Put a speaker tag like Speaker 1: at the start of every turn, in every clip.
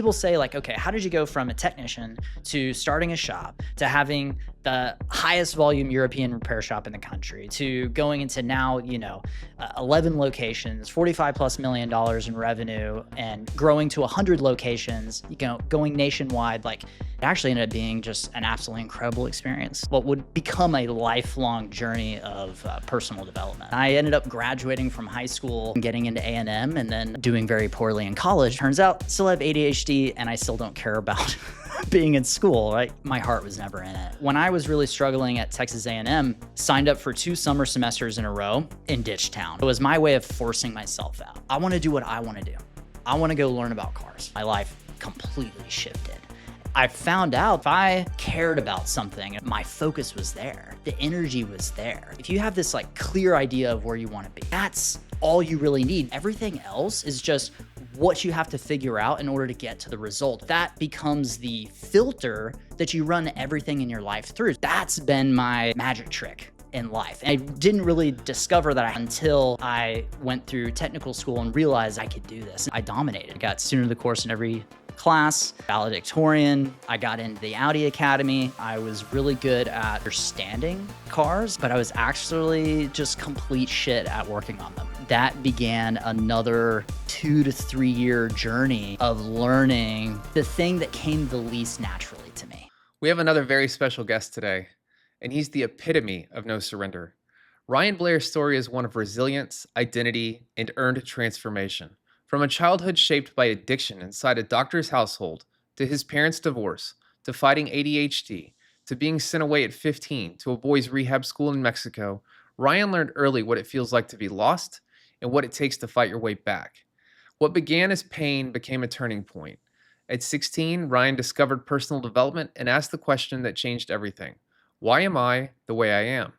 Speaker 1: People say like, okay, how did you go from a technician to starting a shop to having the highest volume European repair shop in the country to going into now, 11 locations, $45+ million in revenue and growing to 100 locations, going nationwide. Like, it actually ended up being just an absolutely incredible experience. What would become a lifelong journey of personal development. I ended up graduating from high school, getting into A&M, and then doing very poorly in college. Turns out, still have ADHD, and I still don't care about being in school, right? My heart was never in it. When I was really struggling at Texas A&M, signed up for 2 summer semesters in a row in Ditch Town. It was my way of forcing myself out. I want to do what I want to do. I want to go learn about cars. My life completely shifted. I found out if I cared about something, my focus was there. The energy was there. If you have this like clear idea of where you want to be, that's all you really need. Everything else is just what you have to figure out in order to get to the result. That becomes the filter that you run everything in your life through. That's been my magic trick in life. And I didn't really discover that until I went through technical school and realized I could do this. I dominated. I got student of the course in every class, valedictorian. I got into the Audi Academy. I was really good at understanding cars, but I was actually just complete shit at working on them. That began another 2 to 3 year journey of learning the thing that came the least naturally to me.
Speaker 2: We have another very special guest today, and he's the epitome of no surrender. Ryan Blair's story is one of resilience, identity, and earned transformation. From a childhood shaped by addiction inside a doctor's household, to his parents' divorce, to fighting ADHD, to being sent away at 15 to a boys' rehab school in Mexico, Ryan learned early what it feels like to be lost and what it takes to fight your way back. What began as pain became a turning point. At 16, Ryan discovered personal development and asked the question that changed everything. Why am I the way I am?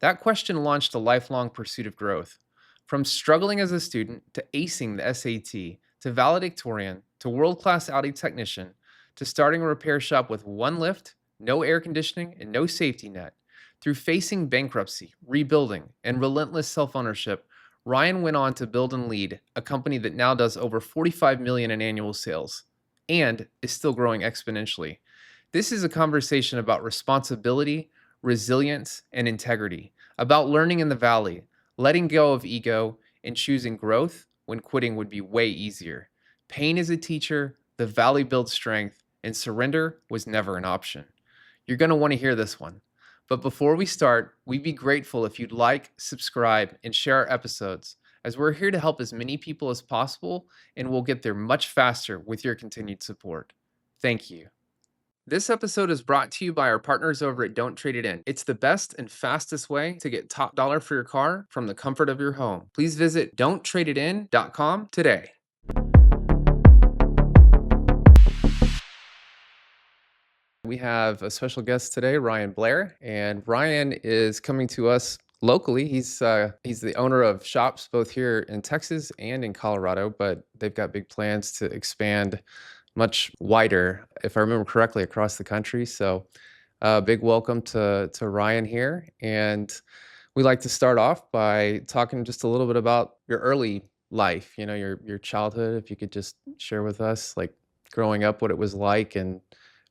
Speaker 2: That question launched a lifelong pursuit of growth. From struggling as a student to acing the SAT, to valedictorian, to world-class Audi technician, to starting a repair shop with 1 lift, no air conditioning, and no safety net. Through facing bankruptcy, rebuilding, and relentless self-ownership, Ryan went on to build and lead a company that now does over $45 million in annual sales and is still growing exponentially. This is a conversation about responsibility, resilience, and integrity, about learning in the valley, letting go of ego, and choosing growth when quitting would be way easier. Pain is a teacher, the valley builds strength, and surrender was never an option. You're going to want to hear this one. But before we start, we'd be grateful if you'd like, subscribe, and share our episodes, as we're here to help as many people as possible, and we'll get there much faster with your continued support. Thank you. This episode is brought to you by our partners over at Don't Trade It In. It's the best and fastest way to get top dollar for your car from the comfort of your home. Please visit don'ttradeitin.com today. We have a special guest today, Ryan Blair, and Ryan is coming to us locally. He's the owner of shops both here in Texas and in Colorado, but they've got big plans to expand much wider, if I remember correctly, across the country. So big welcome to Ryan here. And we like to start off by talking just a little bit about your early life, your childhood. If you could just share with us, like growing up, what it was like, and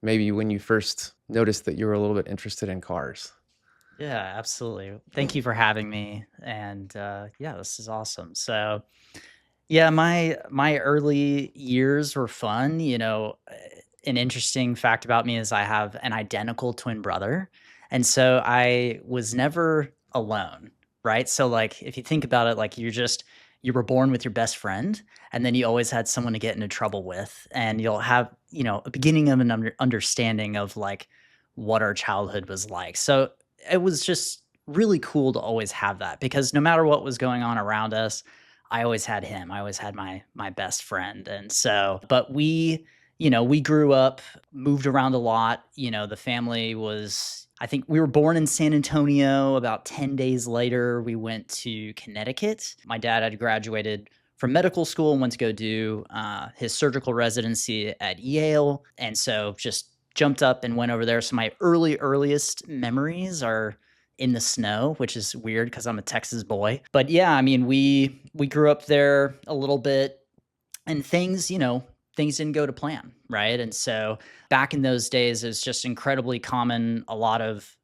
Speaker 2: maybe when you first noticed that you were a little bit interested in cars.
Speaker 1: Yeah, absolutely. Thank you for having me. And this is awesome. So yeah, my early years were fun. An interesting fact about me is I have an identical twin brother. And so I was never alone, right? So like if you think about it, like you were born with your best friend, and then you always had someone to get into trouble with, and you'll have, a beginning of an understanding of like what our childhood was like. So it was just really cool to always have that, because no matter what was going on around us, I always had him. I always had my best friend. And so, but we grew up, moved around a lot. The family was, I think we were born in San Antonio. About 10 days later, we went to Connecticut. My dad had graduated from medical school and went to go do his surgical residency at Yale. And so just jumped up and went over there. So my earliest memories are in the snow, which is weird because I'm a Texas boy. But yeah, I mean, we grew up there a little bit, and things things didn't go to plan, right? And so back in those days, it's just incredibly common. A lot of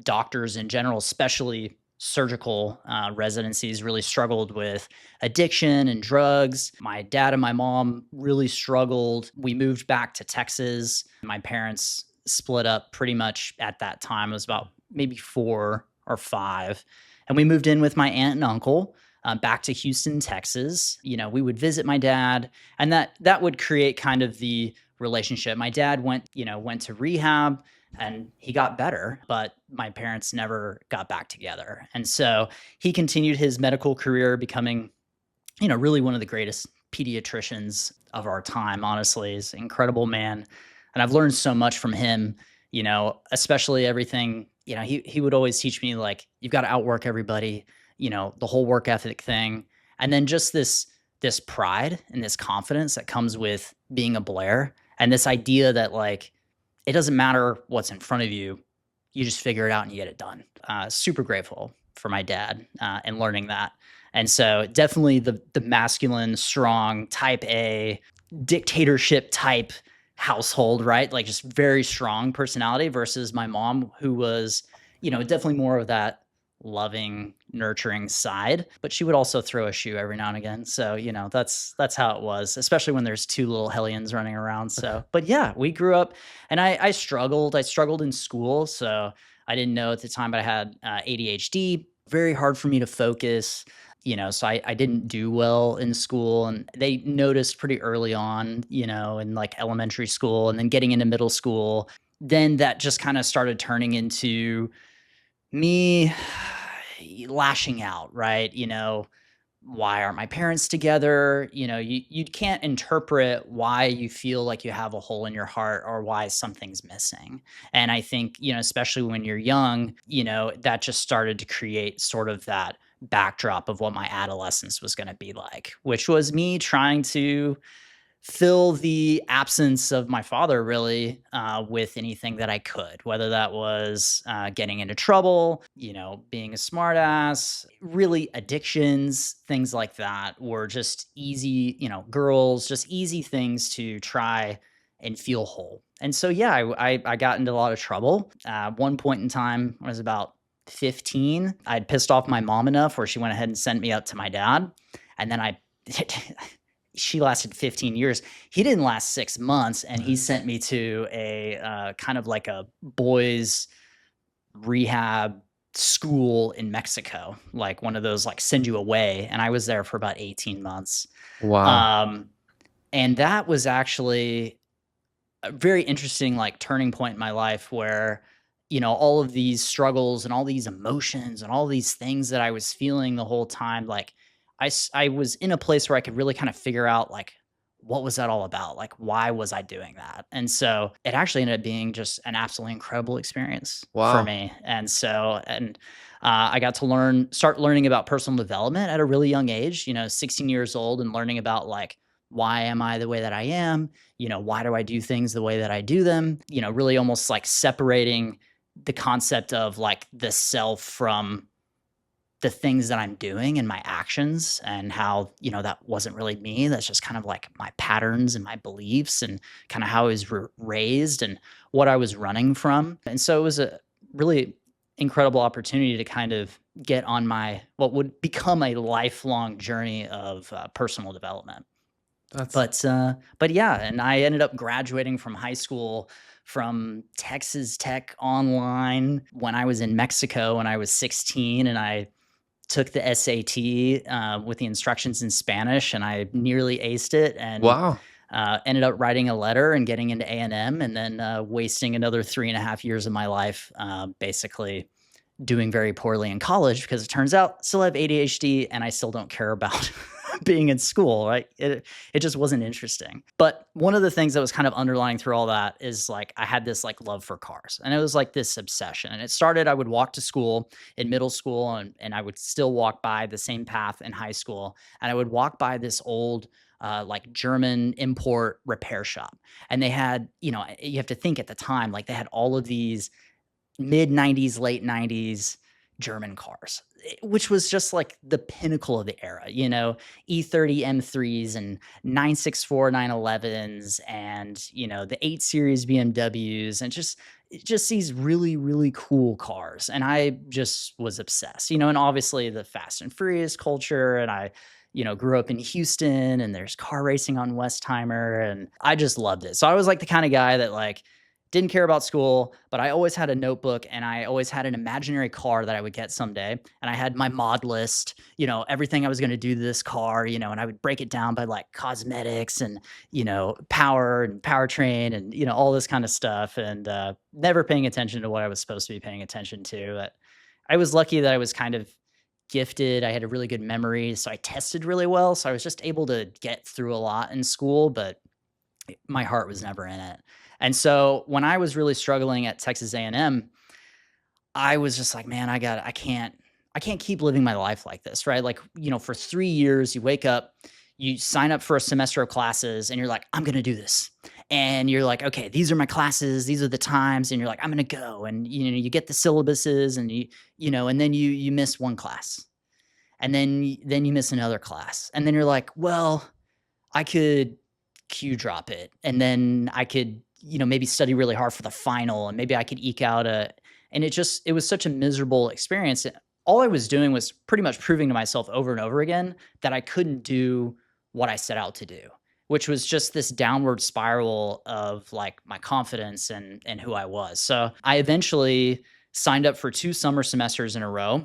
Speaker 1: doctors in general, especially surgical residencies, really struggled with addiction and drugs. My dad and my mom really struggled. We moved back to Texas. My parents split up pretty much at that time. It was about maybe 4 or 5. And we moved in with my aunt and uncle back to Houston, Texas. We would visit my dad, and that would create kind of the relationship. My dad went to rehab and he got better, but my parents never got back together. And so he continued his medical career, becoming, really one of the greatest pediatricians of our time. Honestly, he's an incredible man. And I've learned so much from him, especially everything, he would always teach me, like, you've got to outwork everybody, the whole work ethic thing. And then just this pride and this confidence that comes with being a Blair, and this idea that, like, it doesn't matter what's in front of you. You just figure it out and you get it done. Super grateful for my dad and learning that. And so definitely the masculine, strong, type A, dictatorship type household, right? Like, just very strong personality, versus my mom, who was, definitely more of that loving, nurturing side, but she would also throw a shoe every now and again. So, that's how it was, especially when there's two little hellions running around. So, but yeah, we grew up, and I struggled. I struggled in school. So I didn't know at the time, but I had ADHD, very hard for me to focus. So I didn't do well in school, and they noticed pretty early on, in like elementary school, and then getting into middle school. Then that just kind of started turning into me lashing out, right? Why aren't my parents together? You can't interpret why you feel like you have a hole in your heart or why something's missing. And I think, especially when you're young, that just started to create sort of that backdrop of what my adolescence was going to be like, which was me trying to fill the absence of my father, really, with anything that I could, whether that was getting into trouble, being a smartass, really addictions, things like that were just easy, girls, just easy things to try and feel whole. And so, yeah, I got into a lot of trouble. One point in time, when I was about 15, I'd pissed off my mom enough where she went ahead and sent me up to my dad. And then she lasted 15 years. He didn't last 6 months, and he sent me to a kind of like a boys rehab school in Mexico, like one of those, like, send you away. And I was there for about 18 months.
Speaker 2: Wow.
Speaker 1: And that was actually a very interesting, like, turning point in my life where, all of these struggles and all these emotions and all these things that I was feeling the whole time, like, I was in a place where I could really kind of figure out, like, what was that all about? Like, why was I doing that? And so it actually ended up being just an absolutely incredible experience for
Speaker 2: Wow.
Speaker 1: me. And so, I got to start learning about personal development at a really young age, 16 years old, and learning about, like, why am I the way that I am? Why do I do things the way that I do them? Really almost like separating the concept of, like, the self from the things that I'm doing and my actions, and how, that wasn't really me. That's just kind of like my patterns and my beliefs and kind of how I was raised and what I was running from. And so it was a really incredible opportunity to kind of get on what would become a lifelong journey of personal development.
Speaker 2: That's
Speaker 1: But yeah, and I ended up graduating from high school from Texas Tech online when I was in Mexico when I was 16, and I took the SAT with the instructions in Spanish, and I nearly aced it, and
Speaker 2: wow.
Speaker 1: ended up writing a letter and getting into A&M, and then wasting another 3.5 years of my life basically doing very poorly in college, because it turns out I still have ADHD and I still don't care about being in school, right? It just wasn't interesting. But one of the things that was kind of underlying through all that is, like, I had this, like, love for cars, and it was like this obsession. And it started, I would walk to school in middle school, and I would still walk by the same path in high school, and I would walk by this old like German import repair shop. And they had, you have to think at the time, like, they had all of these mid 90s, late 90s German cars, which was just like the pinnacle of the era, E30 M3s and 964 911s and, the 8 Series BMWs and just these really, really cool cars. And I just was obsessed, and obviously the Fast and Furious culture. And I, grew up in Houston and there's car racing on Westheimer and I just loved it. So I was like the kind of guy that like didn't care about school, but I always had a notebook and I always had an imaginary car that I would get someday. And I had my mod list, everything I was going to do to this car, and I would break it down by like cosmetics and, power and powertrain and, all this kind of stuff. And never paying attention to what I was supposed to be paying attention to. But I was lucky that I was kind of gifted. I had a really good memory. So I tested really well. So I was just able to get through a lot in school, but my heart was never in it. And so when I was really struggling at Texas A&M, I was just like, man, I can't keep living my life like this, right? Like, for 3 years, you wake up, you sign up for a semester of classes and you're like, I'm going to do this. And you're like, okay, these are my classes, these are the times, and you're like, I'm going to go. And you get the syllabuses and and then you miss one class. And then you miss another class. And then you're like, well, I could Q drop it and then I could, maybe study really hard for the final and maybe I could eke out and it was such a miserable experience. All I was doing was pretty much proving to myself over and over again that I couldn't do what I set out to do, which was just this downward spiral of like my confidence and who I was. So I eventually signed up for 2 summer semesters in a row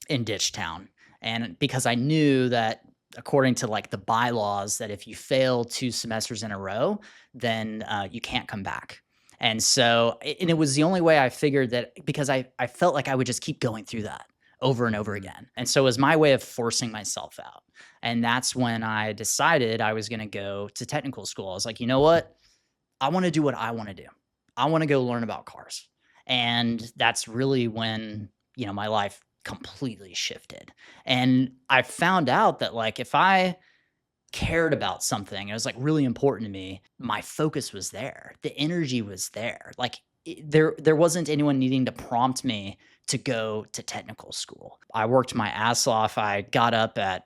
Speaker 1: in Ditchtown. And because I knew that according to like the bylaws that if you fail 2 semesters in a row, then you can't come back. And so, and it was the only way I figured that because I felt like I would just keep going through that over and over again. And so it was my way of forcing myself out. And that's when I decided I was going to go to technical school. I was like, you know what? I want to do what I want to do. I want to go learn about cars. And that's really when, my life completely shifted. And I found out that like if I cared about something, it was like really important to me, my focus was there. The energy was there. Like there wasn't anyone needing to prompt me to go to technical school. I worked my ass off. I got up at,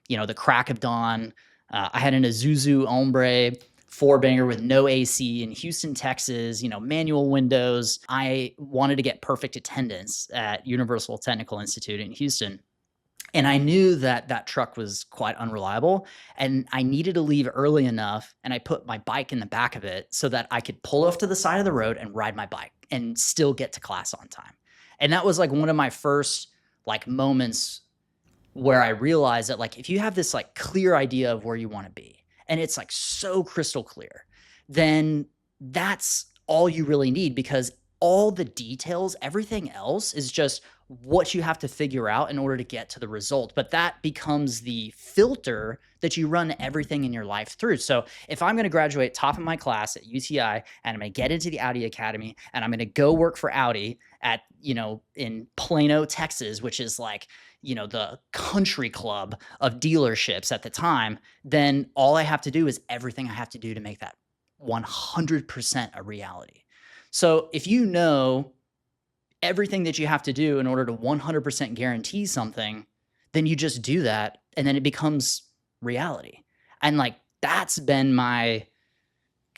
Speaker 1: the crack of dawn. I had an Isuzu Hombre 4-banger with no AC in Houston, Texas, manual windows. I wanted to get perfect attendance at Universal Technical Institute in Houston. And I knew that that truck was quite unreliable and I needed to leave early enough. And I put my bike in the back of it so that I could pull off to the side of the road and ride my bike and still get to class on time. And that was like one of my first like moments where I realized that like, if you have this like clear idea of where you want to be, and it's like so crystal clear, then that's all you really need because all the details, everything else is just what you have to figure out in order to get to the result. But that becomes the filter that you run everything in your life through. So if I'm going to graduate top of my class at UTI and I'm going to get into the Audi Academy and I'm going to go work for Audi at, in Plano, Texas, which is like, the country club of dealerships at the time, then all I have to do is everything I have to do to make that 100% a reality. So if you know everything that you have to do in order to 100% guarantee something, then you just do that and then it becomes reality. And like, that's been my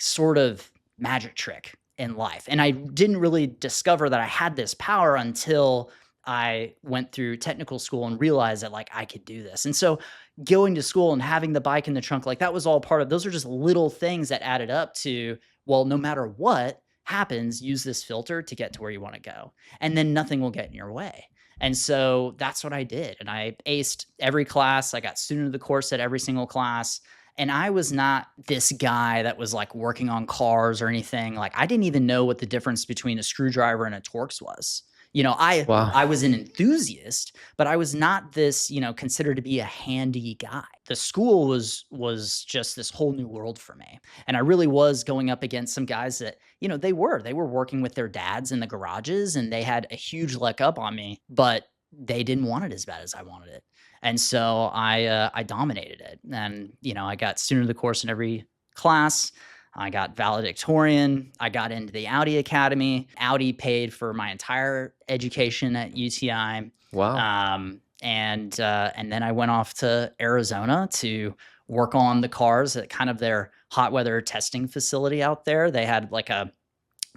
Speaker 1: sort of magic trick in life. And I didn't really discover that I had this power until I went through technical school and realized that like I could do this. And so going to school and having the bike in the trunk, like that was all part of, those are just little things that added up to, well, no matter what happens, use this filter to get to where you want to go. And then nothing will get in your way. And so that's what I did. And I aced every class. I got student of the course at every single class. And I was not this guy that was like working on cars or anything. Like I didn't even know what the difference between a screwdriver and a Torx was.
Speaker 2: Wow.
Speaker 1: I was an enthusiast, but I was not this, considered to be a handy guy. The school was just this whole new world for me. And I really was going up against some guys that, they were working with their dads in the garages and they had a huge leg up on me, but they didn't want it as bad as I wanted it. And so I dominated it. And, I got student of the course in every class. I got valedictorian. I got into the Audi Academy. Audi paid for my entire education at UTI.
Speaker 2: Wow.
Speaker 1: And then I went off to Arizona to work on the cars at kind of their hot weather testing facility out there. They had like a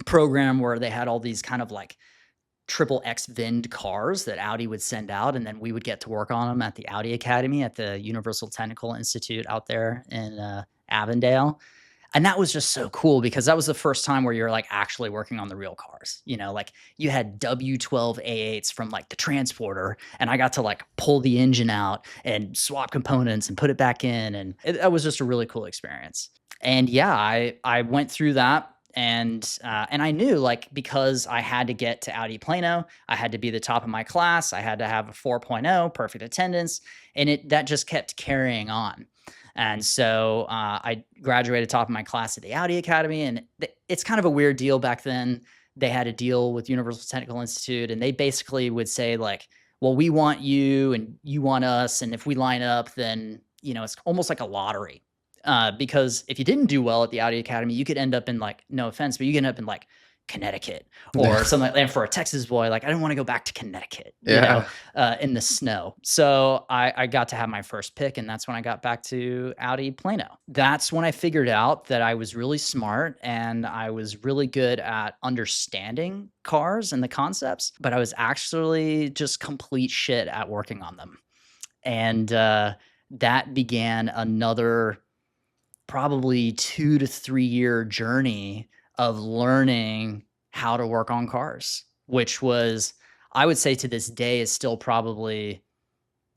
Speaker 1: program where they had all these kind of like triple X VINed cars that Audi would send out, and then we would get to work on them at the Audi Academy at the Universal Technical Institute out there in Avondale. And that was just so cool because that was the first time where you're like actually working on the real cars. You know, like you had W12 A8s from like the transporter, and I got to like pull the engine out and swap components and put it back in. And that was just a really cool experience. And yeah, I went through that. And I knew, like, because I had to get to Audi Plano, I had to be the top of my class. I had to have a 4.0, perfect attendance, and that just kept carrying on. And so I graduated top of my class at the Audi Academy, and it's kind of a weird deal back then. They had a deal with Universal Technical Institute, and they basically would say like, well, we want you and you want us. And if we line up, then, you know, it's almost like a lottery. Because if you didn't do well at the Audi Academy, you could end up in like, no offense, but you could end up in like Connecticut or something. And for a Texas boy, like I didn't want to go back to Connecticut, you know, in the snow. So I got to have my first pick, and that's when I got back to Audi Plano. That's when I figured out that I was really smart and I was really good at understanding cars and the concepts, but I was actually just complete shit at working on them. And that began another probably 2 to 3 year journey of learning how to work on cars, which was, I would say to this day, is still probably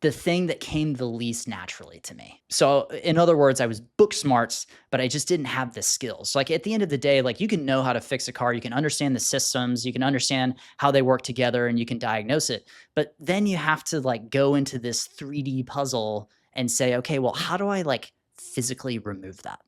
Speaker 1: the thing that came the least naturally to me. So in other words, I was book smarts, but I just didn't have the skills. Like at the end of the day, like you can know how to fix a car, you can understand the systems, you can understand how they work together, and you can diagnose it. But then you have to like go into this 3D puzzle and say, okay, well, how do I like physically remove that?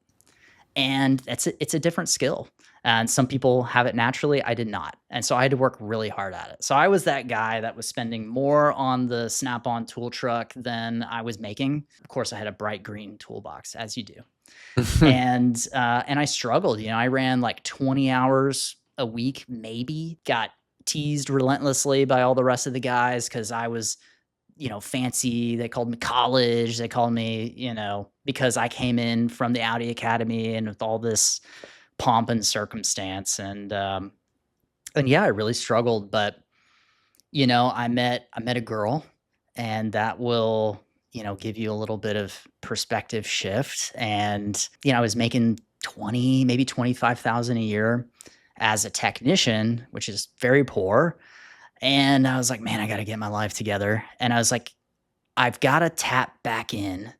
Speaker 1: And it's a different skill. And some people have it naturally. I did not. And so I had to work really hard at it. So I was that guy that was spending more on the Snap-on tool truck than I was making. Of course, I had a bright green toolbox, as you do. And I struggled. You know, I ran like 20 hours a week, maybe. Got teased relentlessly by all the rest of the guys because I was, you know, fancy. They called me college. They called me, you know, because I came in from the Audi Academy and with all this pomp and circumstance. And yeah, I really struggled. But, you know, I met a girl, and that will, you know, give you a little bit of perspective shift. And, you know, I was making 20, maybe 25,000 a year as a technician, which is very poor. And I was like, man, I got to get my life together. And I was like, I've got to tap back in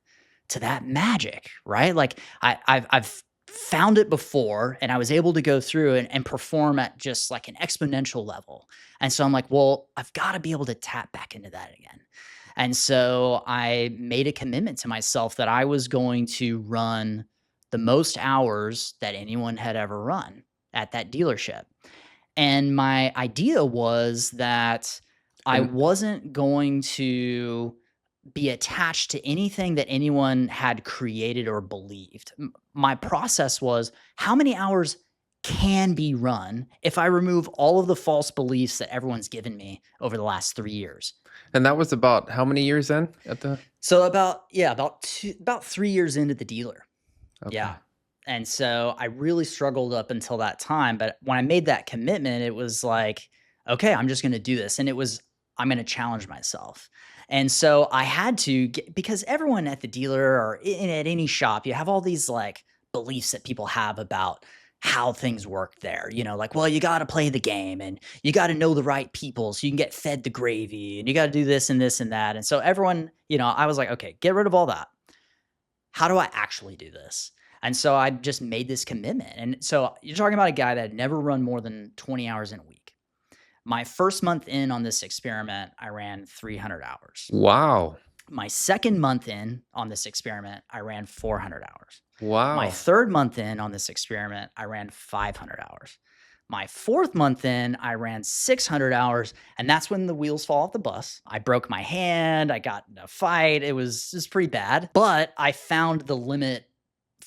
Speaker 1: to that magic, right? Like I've found it before, and I was able to go through and perform at just like an exponential level. And so I'm like, well, I've got to be able to tap back into that again. And so I made a commitment to myself that I was going to run the most hours that anyone had ever run at that dealership. And my idea was that I
Speaker 2: And
Speaker 1: wasn't going to be attached to anything that anyone had created or believed. My process was, how many hours can be run if I remove all of the false beliefs that everyone's given me over the last 3 years?
Speaker 2: and that was about how many years in at the
Speaker 1: So about 3 years into the dealer.
Speaker 2: Okay.
Speaker 1: Yeah. And so I really struggled up until that time. But when I made that commitment, it was like, okay, I'm just going to do this. And it was, I'm going to challenge myself. And so I had to get, because everyone at the dealer or at any shop, you have all these like beliefs that people have about how things work there. You know, like, well, you got to play the game and you got to know the right people so you can get fed the gravy, and you got to do this and this and that. And so everyone, you know, I was like, okay, get rid of all that. How do I actually do this? And so I just made this commitment. And so you're talking about a guy that had never run more than 20 hours in a week. My first month in on this experiment, I ran 300 hours.
Speaker 2: Wow.
Speaker 1: My second month in on this experiment, I ran 400 hours. My
Speaker 2: Wow.
Speaker 1: third month in on this experiment, I ran 500 hours. My fourth month in, I ran 600 hours, and that's when the wheels fall off the bus. I broke my hand. I got in a fight. It was pretty bad, but I found the limit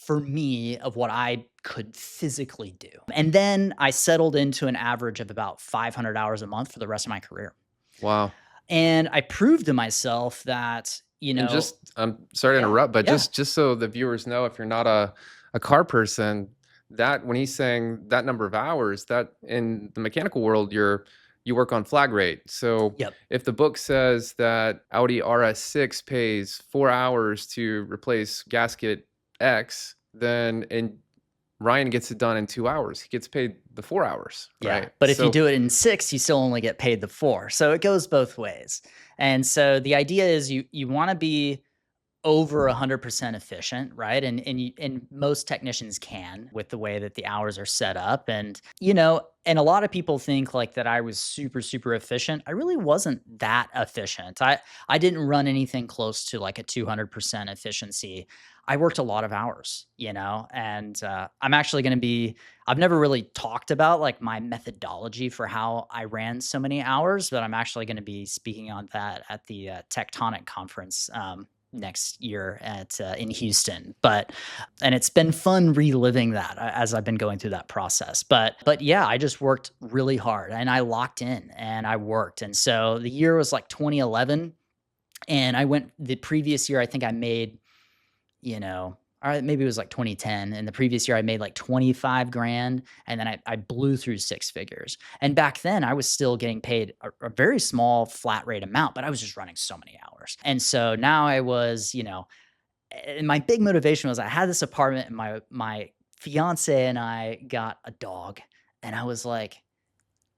Speaker 1: for me of what I could physically do. And then I settled into an average of about 500 hours a month for the rest of my career.
Speaker 2: Wow.
Speaker 1: And I proved to myself that,
Speaker 2: And just, I'm sorry to
Speaker 1: yeah,
Speaker 2: interrupt, but
Speaker 1: yeah,
Speaker 2: just so the viewers know, if you're not a car person, that when he's saying that number of hours, that in the mechanical world, you work on flag rate. So
Speaker 1: yep.
Speaker 2: if the book says that Audi RS6 pays 4 hours to replace gasket X, then and Ryan gets it done in 2 hours. He gets paid the 4 hours,
Speaker 1: Yeah,
Speaker 2: right?
Speaker 1: but if you
Speaker 2: So
Speaker 1: do it in 6, you still only get paid the 4. So it goes both ways. And so the idea is you wanna be over 100% efficient, right? And most technicians can with the way that the hours are set up. And a lot of people think like that I was super, super efficient. I really wasn't that efficient. I didn't run anything close to like a 200% efficiency. I worked a lot of hours, and I'm actually going to be, I've never really talked about like my methodology for how I ran so many hours, but I'm actually going to be speaking on that at the Tectonic conference next year at in Houston. And it's been fun reliving that as I've been going through that process. But yeah, I just worked really hard and I locked in and I worked. And so the year was like 2011, and I went the previous year. I think I made, or maybe it was like 2010. And the previous year I made like 25 grand. And then I blew through six figures. And back then I was still getting paid a very small flat rate amount, but I was just running so many hours. And so now I was, and my big motivation was I had this apartment and my fiance and I got a dog. And I was like,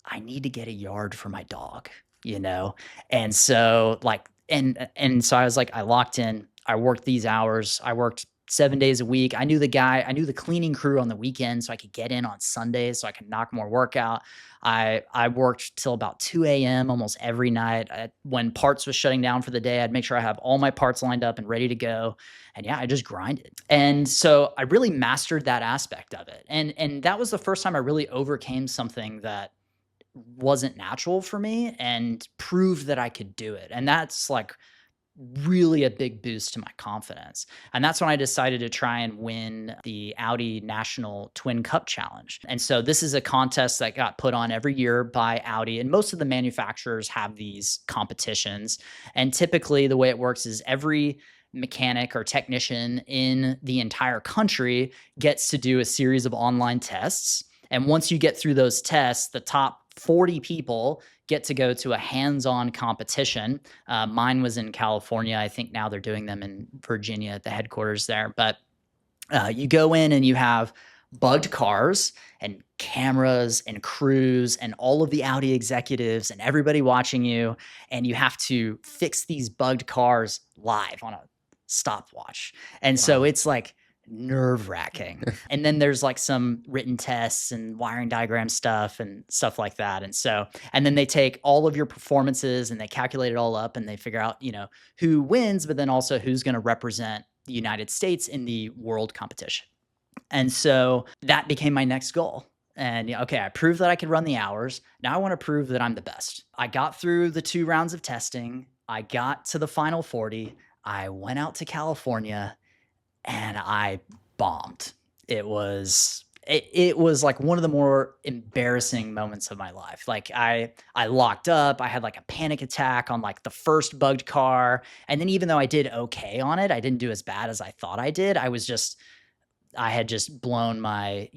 Speaker 1: I need to get a yard for my dog, you know? And so like and so I was like, I locked in, I worked these hours, I worked 7 days a week. I knew the guy, I knew the cleaning crew on the weekend so I could get in on Sundays so I could knock more work out. I worked till about 2 a.m. almost every night. When parts was shutting down for the day, I'd make sure I have all my parts lined up and ready to go. And yeah, I just grinded. And so I really mastered that aspect of it. And that was the first time I really overcame something that wasn't natural for me and proved that I could do it. And that's like really a big boost to my confidence. And that's when I decided to try and win the Audi National Twin Cup Challenge. And so this is a contest that got put on every year by Audi. And most of the manufacturers have these competitions. And typically the way it works is every mechanic or technician in the entire country gets to do a series of online tests. And once you get through those tests, the top 40 people get to go to a hands-on competition. Mine was in California. I think now they're doing them in Virginia at the headquarters there. But you go in and you have bugged cars and cameras and crews and all of the Audi executives and everybody watching you. And you have to fix these bugged cars live on a stopwatch. And so
Speaker 2: wow.
Speaker 1: it's like nerve wracking. And then there's like some written tests and wiring diagram stuff and stuff like that. And then they take all of your performances and they calculate it all up and they figure out, who wins, but then also who's going to represent the United States in the world competition. And so that became my next goal. And okay, I proved that I could run the hours. Now I want to prove that I'm the best. I got through the 2 rounds of testing. I got to the final 40. I went out to California and I bombed. It was like one of the more embarrassing moments of my life. Like I locked up, I had like a panic attack on like the first bugged car. And then even though I did okay on it, I didn't do as bad as I thought I did. I had just blown my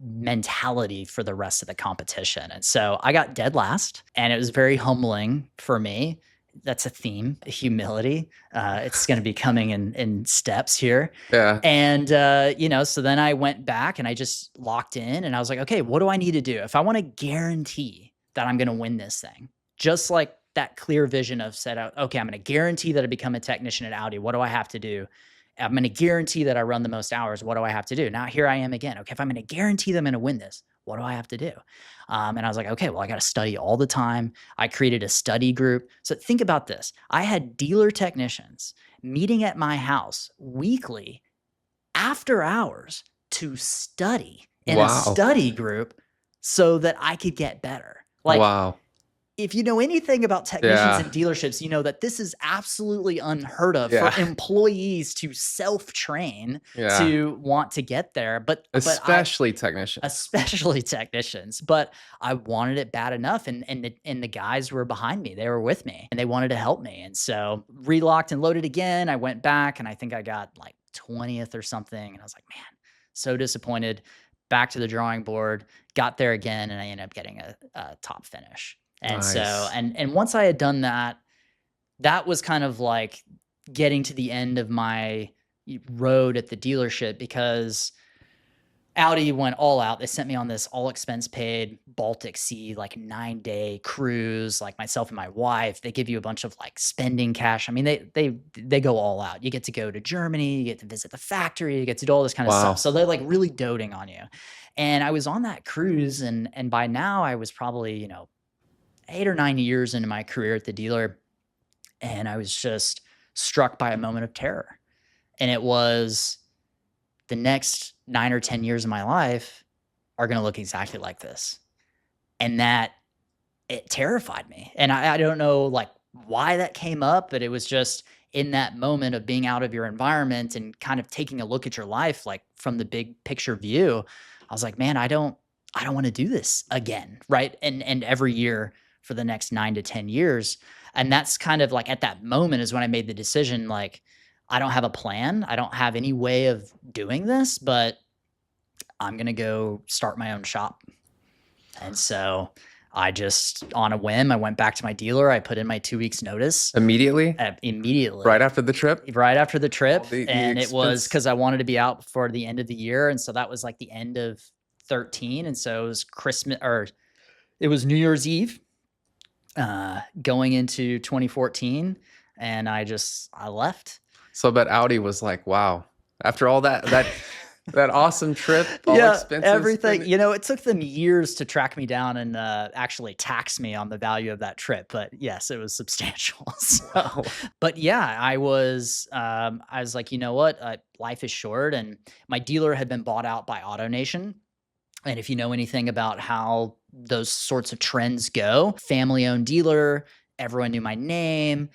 Speaker 1: mentality for the rest of the competition. And so I got dead last and it was very humbling for me. That's a theme, humility. It's going to be coming in steps here.
Speaker 2: Yeah.
Speaker 1: And, so then I went back and I just locked in and I was like, okay, what do I need to do? If I want to guarantee that I'm going to win this thing, just like that clear vision of set out, okay, I'm going to guarantee that I become a technician at Audi. What do I have to do? I'm going to guarantee that I run the most hours. What do I have to do? Now here I am again. Okay, if I'm going to guarantee that I'm going to win this, what do I have to do? And I was like, okay, well, I got to study all the time. I created a study group. So think about this. I had dealer technicians meeting at my house weekly after hours to study in a
Speaker 2: Wow.
Speaker 1: study group so that I could get better. Like
Speaker 2: Wow.
Speaker 1: if you know anything about technicians
Speaker 2: Yeah.
Speaker 1: and dealerships, you know that this is absolutely unheard of for
Speaker 2: Yeah.
Speaker 1: employees to self-train
Speaker 2: Yeah.
Speaker 1: to want to get there. But I
Speaker 2: Especially technicians.
Speaker 1: especially technicians, but I wanted it bad enough, and the guys were behind me. They were with me and they wanted to help me. And so relocked and loaded again. I went back and I think I got like 20th or something. And I was like, man, so disappointed. Back to the drawing board, got there again, and I ended up getting a top finish. And so,
Speaker 2: Nice.
Speaker 1: and once I had done that, that was kind of like getting to the end of my road at the dealership, because Audi went all out. They sent me on this all expense paid Baltic Sea, like 9-day cruise, like myself and my wife. They give you a bunch of like spending cash. I mean, they go all out. You get to go to Germany, you get to visit the factory, you get to do all this kind of stuff.
Speaker 2: Wow.
Speaker 1: So they're like really doting on you. And I was on that cruise, and by now I was probably, 8 or 9 years into my career at the dealer, and I was just struck by a moment of terror. And it was, the next 9 or 10 years of my life are going to look exactly like this. And that, it terrified me. And I don't know like why that came up, but it was just in that moment of being out of your environment and kind of taking a look at your life, like from the big picture view. I was like, man, I don't want to do this again. Right. And every year for the next 9 to 10 years. And that's kind of like at that moment is when I made the decision, like, I don't have a plan. I don't have any way of doing this, but I'm going to go start my own shop. And so I just, on a whim, I went back to my dealer. I put in my 2 weeks notice
Speaker 2: Immediately?
Speaker 1: immediately.
Speaker 2: Right after the trip?
Speaker 1: Right after the trip.
Speaker 2: The
Speaker 1: And it was
Speaker 2: expense.
Speaker 1: because I wanted to be out before the end of the year. And so that was like the end of 13. And so it was Christmas, or it was New Year's Eve, going into 2014. And I left.
Speaker 2: So but Audi was like, wow. After all that awesome trip, all
Speaker 1: Yeah,
Speaker 2: expenses
Speaker 1: everything.
Speaker 2: paid.
Speaker 1: It took them years to track me down and actually tax me on the value of that trip. But yes, it was substantial. So,
Speaker 2: Wow.
Speaker 1: but yeah, I was like, you know what? Life is short, and my dealer had been bought out by AutoNation. And if you know anything about how those sorts of trends go, family owned dealer, everyone knew my name,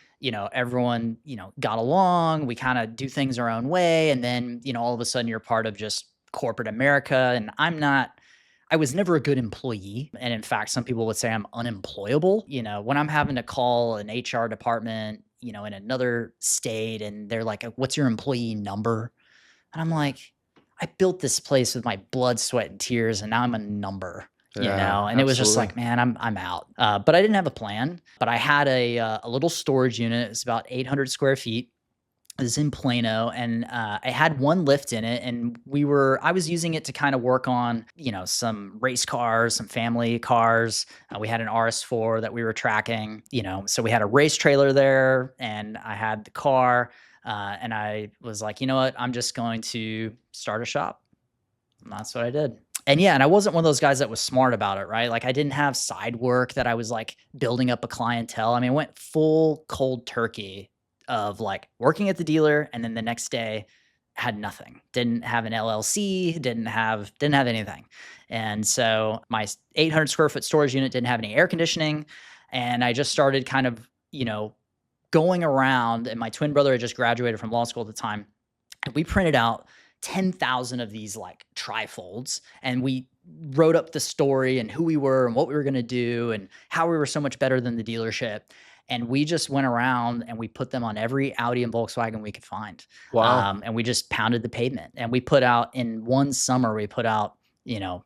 Speaker 1: everyone, got along. We kind of do things our own way. And then, all of a sudden you're part of just corporate America. And I was never a good employee. And in fact, some people would say I'm unemployable. When I'm having to call an HR department, in another state, and they're like, what's your employee number? And I'm like, I built this place with my blood, sweat, and tears, and now I'm a number,
Speaker 2: Yeah,
Speaker 1: and it was just
Speaker 2: absolutely.
Speaker 1: like, man, I'm out. But I didn't have a plan, but I had a little storage unit. It's about 800 square feet. It was in Plano, and I had one lift in it, and I was using it to kind of work on, some race cars, some family cars. We had an RS4 that we were tracking, so we had a race trailer there, and I had the car. And I was like, you know what? I'm just going to start a shop. And that's what I did. And yeah, and I wasn't one of those guys that was smart about it, right? Like I didn't have side work that I was like building up a clientele. I mean, I went full cold turkey of like working at the dealer, and then the next day had nothing. Didn't have an LLC, didn't have anything. And so my 800 square foot storage unit didn't have any air conditioning. And I just started kind of, going around, and my twin brother had just graduated from law school at the time. And we printed out 10,000 of these like trifolds, and we wrote up the story and who we were and what we were going to do and how we were so much better than the dealership. And we just went around and we put them on every Audi and Volkswagen we could find.
Speaker 2: Wow.
Speaker 1: And we just pounded the pavement, and we put out, in one summer, we put out,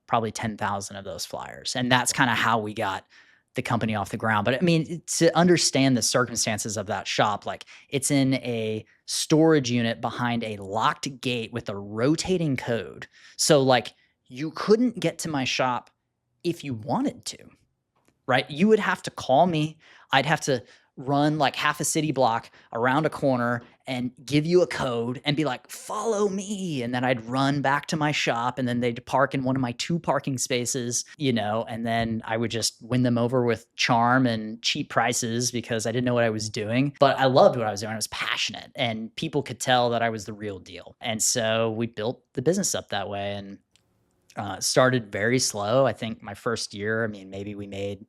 Speaker 1: probably 10,000 of those flyers. And that's kind of how we got the company off the ground. But I mean, to understand the circumstances of that shop, like it's in a storage unit behind a locked gate with a rotating code. So like you couldn't get to my shop if you wanted to, right? You would have to call me. I'd have to run like half a city block around a corner and give you a code and be like, follow me. And then I'd run back to my shop, and then they'd park in one of my 2 parking spaces, and then I would just win them over with charm and cheap prices because I didn't know what I was doing. But I loved what I was doing. I was passionate, and people could tell that I was the real deal. And so we built the business up that way, and started very slow. I think my first year, I mean, maybe we made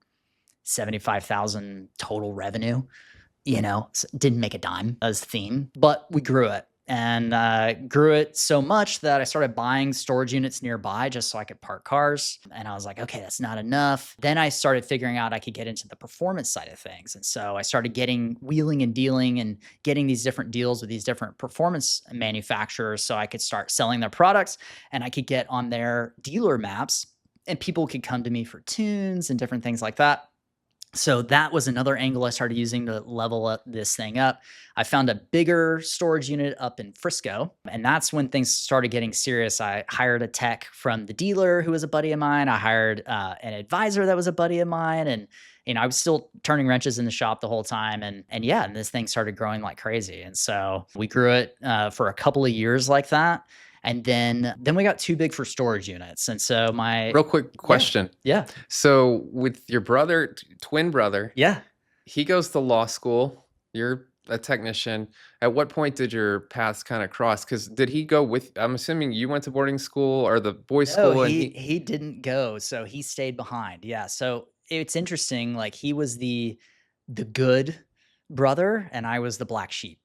Speaker 1: $75,000 total revenue. Didn't make a dime as the theme, but we grew it and grew it so much that I started buying storage units nearby just so I could park cars. And I was like, okay, that's not enough. Then I started figuring out I could get into the performance side of things. And so I started getting wheeling and dealing and getting these different deals with these different performance manufacturers so I could start selling their products and I could get on their dealer maps and people could come to me for tunes and different things like that. So that was another angle I started using to level up this thing up. I found a bigger storage unit up in Frisco, and that's when things started getting serious. I hired a tech from the dealer who was a buddy of mine. I hired an advisor that was a buddy of mine, and I was still turning wrenches in the shop the whole time. And this thing started growing like crazy. And so we grew it for a couple of years like that. And then we got too big for storage units. And so
Speaker 2: Real quick question.
Speaker 1: Yeah.
Speaker 2: So with your brother, twin brother,
Speaker 1: Yeah.
Speaker 2: he goes to law school. You're a technician. At what point did your paths kind of cross? Because did he go with, I'm assuming you went to boarding school or the boys'
Speaker 1: No,
Speaker 2: school? And
Speaker 1: he didn't go. So he stayed behind. Yeah. So it's interesting. Like he was the good brother and I was the black sheep.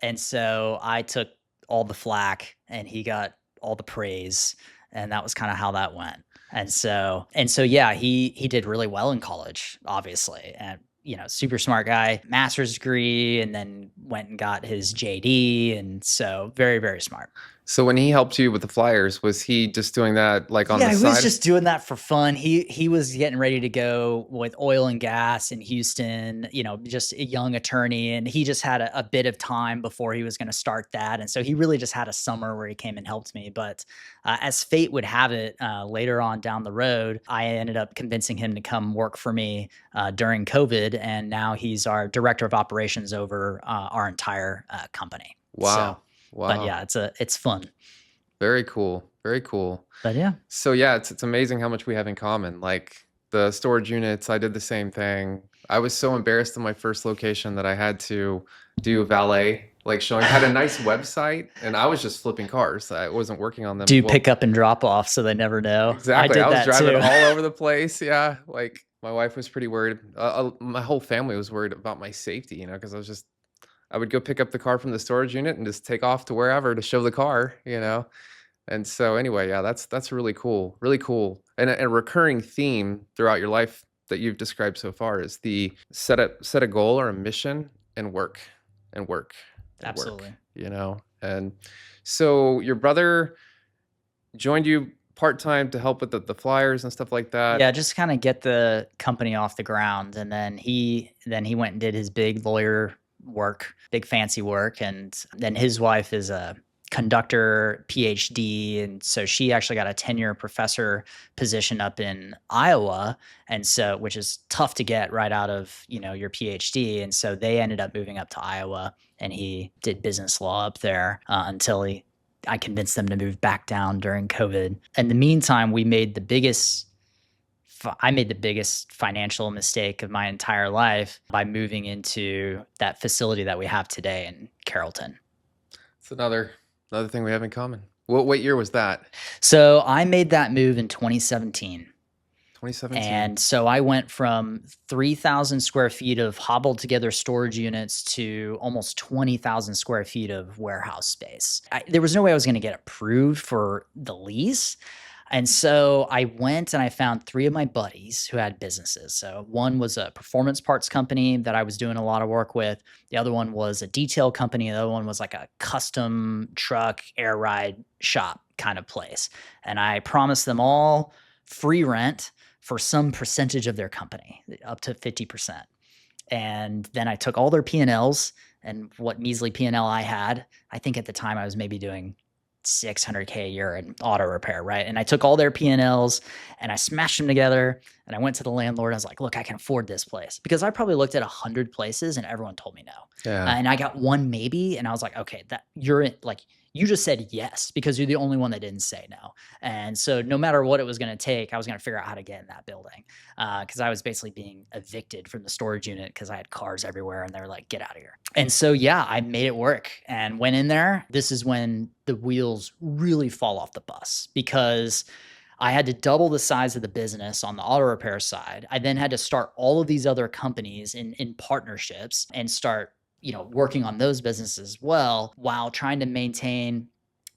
Speaker 1: And so I took all the flack and he got all the praise. And that was kind of how that went. And so yeah, he did really well in college, obviously. And super smart guy, master's degree, and then went and got his JD. And so very, very smart.
Speaker 2: so when he helped you with the flyers, was he just doing that like on the
Speaker 1: Yeah, he
Speaker 2: side?
Speaker 1: was just doing that for fun. He was getting ready to go with oil and gas in Houston, just a young attorney, and he just had a bit of time before he was going to start that. And so he really just had a summer where he came and helped me. But as fate would have it, later on down the road, I ended up convincing him to come work for me during COVID, and now he's our director of operations over our entire company.
Speaker 2: Wow.
Speaker 1: So,
Speaker 2: Wow.
Speaker 1: but yeah, it's fun.
Speaker 2: Very cool. Very cool.
Speaker 1: But yeah.
Speaker 2: So yeah, it's amazing how much we have in common. Like the storage units, I did the same thing. I was so embarrassed in my first location that I had to do valet, like showing, had a nice website, and I was just flipping cars. I wasn't working on them.
Speaker 1: Do pick up and drop off so they never know.
Speaker 2: Exactly. I was driving
Speaker 1: too.
Speaker 2: all over the place. Yeah. Like my wife was pretty worried. My whole family was worried about my safety, because I would go pick up the car from the storage unit and just take off to wherever to show the car, And so anyway, yeah, that's really cool. Really cool. And a recurring theme throughout your life that you've described so far is the set a goal or a mission and work and work. And
Speaker 1: Absolutely.
Speaker 2: Work, And so your brother joined you part-time to help with the flyers and stuff like that.
Speaker 1: Yeah, just kind of get the company off the ground. And then he went and did his big lawyer work, big fancy work. And then his wife is a conductor PhD. And so she actually got a tenure professor position up in Iowa. And so, which is tough to get right out of, your PhD. And so they ended up moving up to Iowa and he did business law up there until I convinced them to move back down during COVID. In the meantime, I made the biggest financial mistake of my entire life by moving into that facility that we have today in Carrollton.
Speaker 2: It's another thing we have in common. What year was that?
Speaker 1: So I made that move in 2017.
Speaker 2: 2017.
Speaker 1: And so I went from 3,000 square feet of hobbled together storage units to almost 20,000 square feet of warehouse space. There was no way I was going to get approved for the lease. And so I went and I found 3 of my buddies who had businesses. So one was a performance parts company that I was doing a lot of work with. The other one was a detail company. The other one was like a custom truck air ride shop kind of place. And I promised them all free rent for some percentage of their company, up to 50%. And then I took all their P&Ls and what measly P&L I had. I think at the time I was maybe doing $600K a year in auto repair, right? And I took all their P&Ls and I smashed them together and I went to the landlord. I was like, look, I can afford this place, because I probably looked at 100 places and everyone told me no.
Speaker 2: Yeah.
Speaker 1: And I got one maybe, and I was like, okay, you just said yes because you're the only one that didn't say no. And so no matter what it was going to take, I was going to figure out how to get in that building, because I was basically being evicted from the storage unit because I had cars everywhere and they were like, get out of here. And so, yeah, I made it work and went in there. This is when the wheels really fall off the bus, because I had to double the size of the business on the auto repair side. I then had to start all of these other companies in partnerships and start, working on those businesses as well while trying to maintain.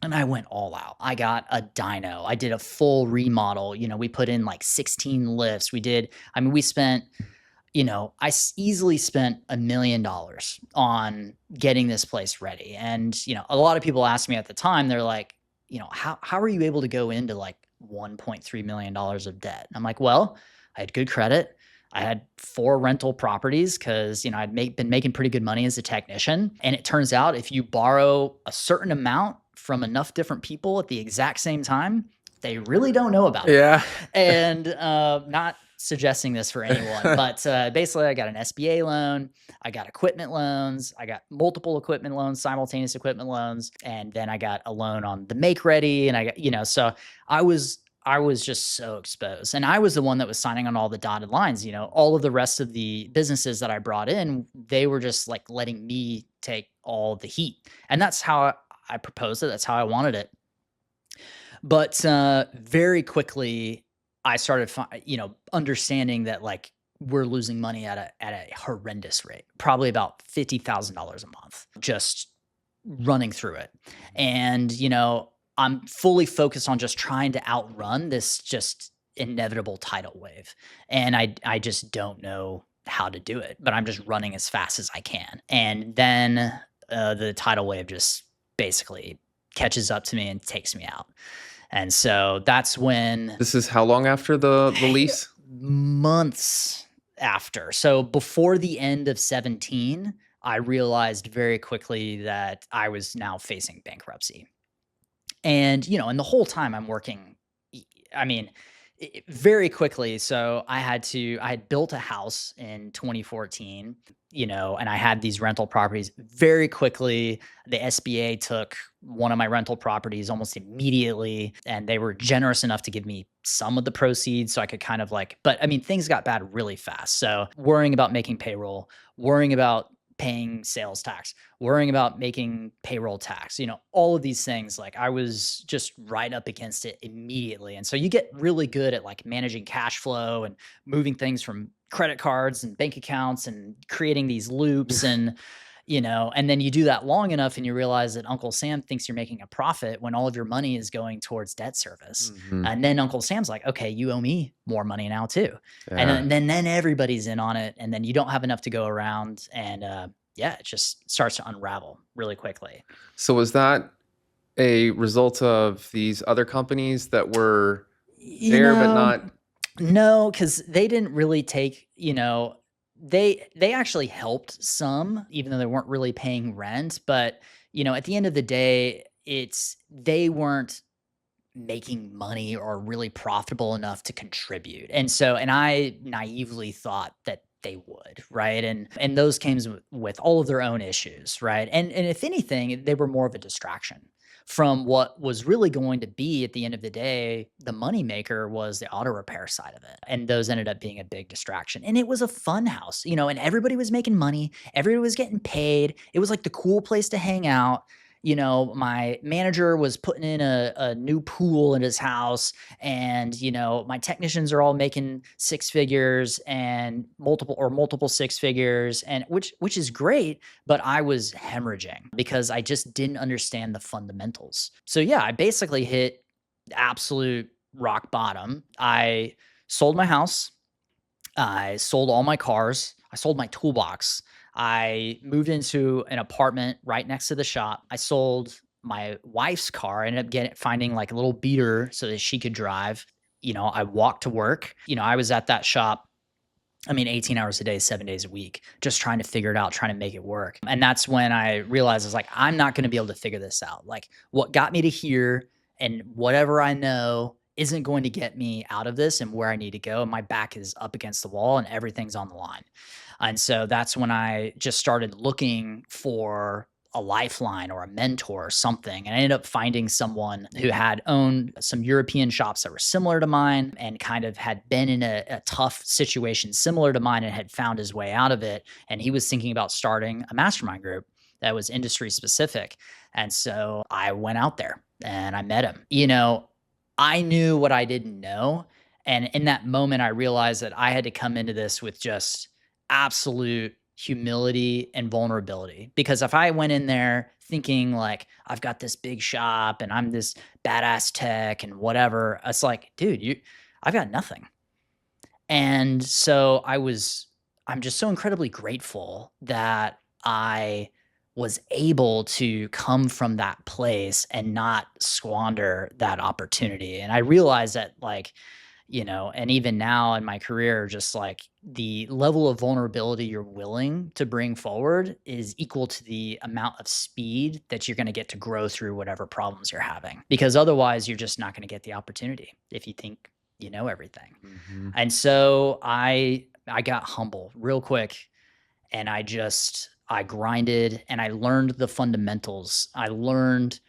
Speaker 1: And I went all out. I got a dyno. I did a full remodel. We put in like 16 lifts. We spent, easily spent $1 million on getting this place ready. And, a lot of people asked me at the time, they're like, how are you able to go into like $1.3 million of debt? I'm like, well, I had good credit. I had 4 rental properties because, I'd been making pretty good money as a technician. And it turns out if you borrow a certain amount from enough different people at the exact same time, they really don't know about it.
Speaker 2: Yeah.
Speaker 1: And not suggesting this for anyone, but basically I got an SBA loan, I got equipment loans, I got multiple equipment loans, simultaneous equipment loans, and then I got a loan on the make ready, and I got, so I was just so exposed. And I was the one that was signing on all the dotted lines. All of the rest of the businesses that I brought in, they were just like letting me take all the heat. And that's how I proposed it. That's how I wanted it. But very quickly, I started, understanding that like we're losing money at a horrendous rate, probably about $50,000 a month, just running through it. And I'm fully focused on just trying to outrun this just inevitable tidal wave, and I just don't know how to do it, but I'm just running as fast as I can. And then the tidal wave just basically catches up to me and takes me out. And so that's when
Speaker 2: This is how long after the lease?
Speaker 1: months after. So before the end of 17, I realized very quickly that I was now facing bankruptcy. And, and the whole time I'm working, I mean, very quickly. So I had built a house in 2014, and I had these rental properties. Very quickly, the SBA took one of my rental properties almost immediately, and they were generous enough to give me some of the proceeds so I could kind of but I mean, things got bad really fast. So worrying about making payroll, worrying about paying sales tax, worrying about making payroll tax, all of these things, like I was just right up against it immediately. And so you get really good at like managing cash flow and moving things from credit cards and bank accounts and creating these loops and and then you do that long enough and you realize that Uncle Sam thinks you're making a profit when all of your money is going towards debt service.
Speaker 2: Mhm.
Speaker 1: And then Uncle Sam's like, okay, you owe me more money now too.
Speaker 2: Yeah.
Speaker 1: And then everybody's in on it. And then you don't have enough to go around. And it just starts to unravel really quickly.
Speaker 2: So was that a result of these other companies that were there but not?
Speaker 1: No, because they didn't really take, they actually helped some, even though they weren't really paying rent. But, at the end of the day, they weren't making money or really profitable enough to contribute. And I naively thought that they would, right? And those came with all of their own issues, right? And if anything, they were more of a distraction from what was really going to be, at the end of the day, the moneymaker was the auto repair side of it. And those ended up being a big distraction. And it was a fun house, and everybody was making money, everybody was getting paid. It was like the cool place to hang out. My manager was putting in a new pool in his house, and, my technicians are all making 6 figures and multiple 6 figures, and which is great, but I was hemorrhaging because I just didn't understand the fundamentals. So yeah, I basically hit absolute rock bottom. I sold my house. I sold all my cars. I sold my toolbox. I moved into an apartment right next to the shop. I sold my wife's car. I ended up finding like a little beater so that she could drive. I walked to work. I was at that shop, 18 hours a day, 7 days a week, just trying to figure it out, trying to make it work. And that's when I realized I was like, I'm not going to be able to figure this out. Like what got me to here and whatever I know isn't going to get me out of this and where I need to go. And my back is up against the wall and everything's on the line. And so that's when I just started looking for a lifeline or a mentor or something. And I ended up finding someone who had owned some European shops that were similar to mine and kind of had been in a tough situation similar to mine and had found his way out of it. And he was thinking about starting a mastermind group that was industry specific. And so I went out there and I met him. I knew what I didn't know, and in that moment, I realized that I had to come into this with just absolute humility and vulnerability, because if I went in there thinking like, "I've got this big shop and I'm this badass tech and whatever," it's like, "Dude, I've got nothing." And so I'm just so incredibly grateful that I was able to come from that place and not squander that opportunity. And I realized that, like, and even now in my career, just like the level of vulnerability you're willing to bring forward is equal to the amount of speed that you're going to get to grow through whatever problems you're having. Because otherwise, you're just not going to get the opportunity if you think you know everything.
Speaker 2: Mhm.
Speaker 1: And so I got humble real quick, and I grinded and I learned the fundamentals. I learned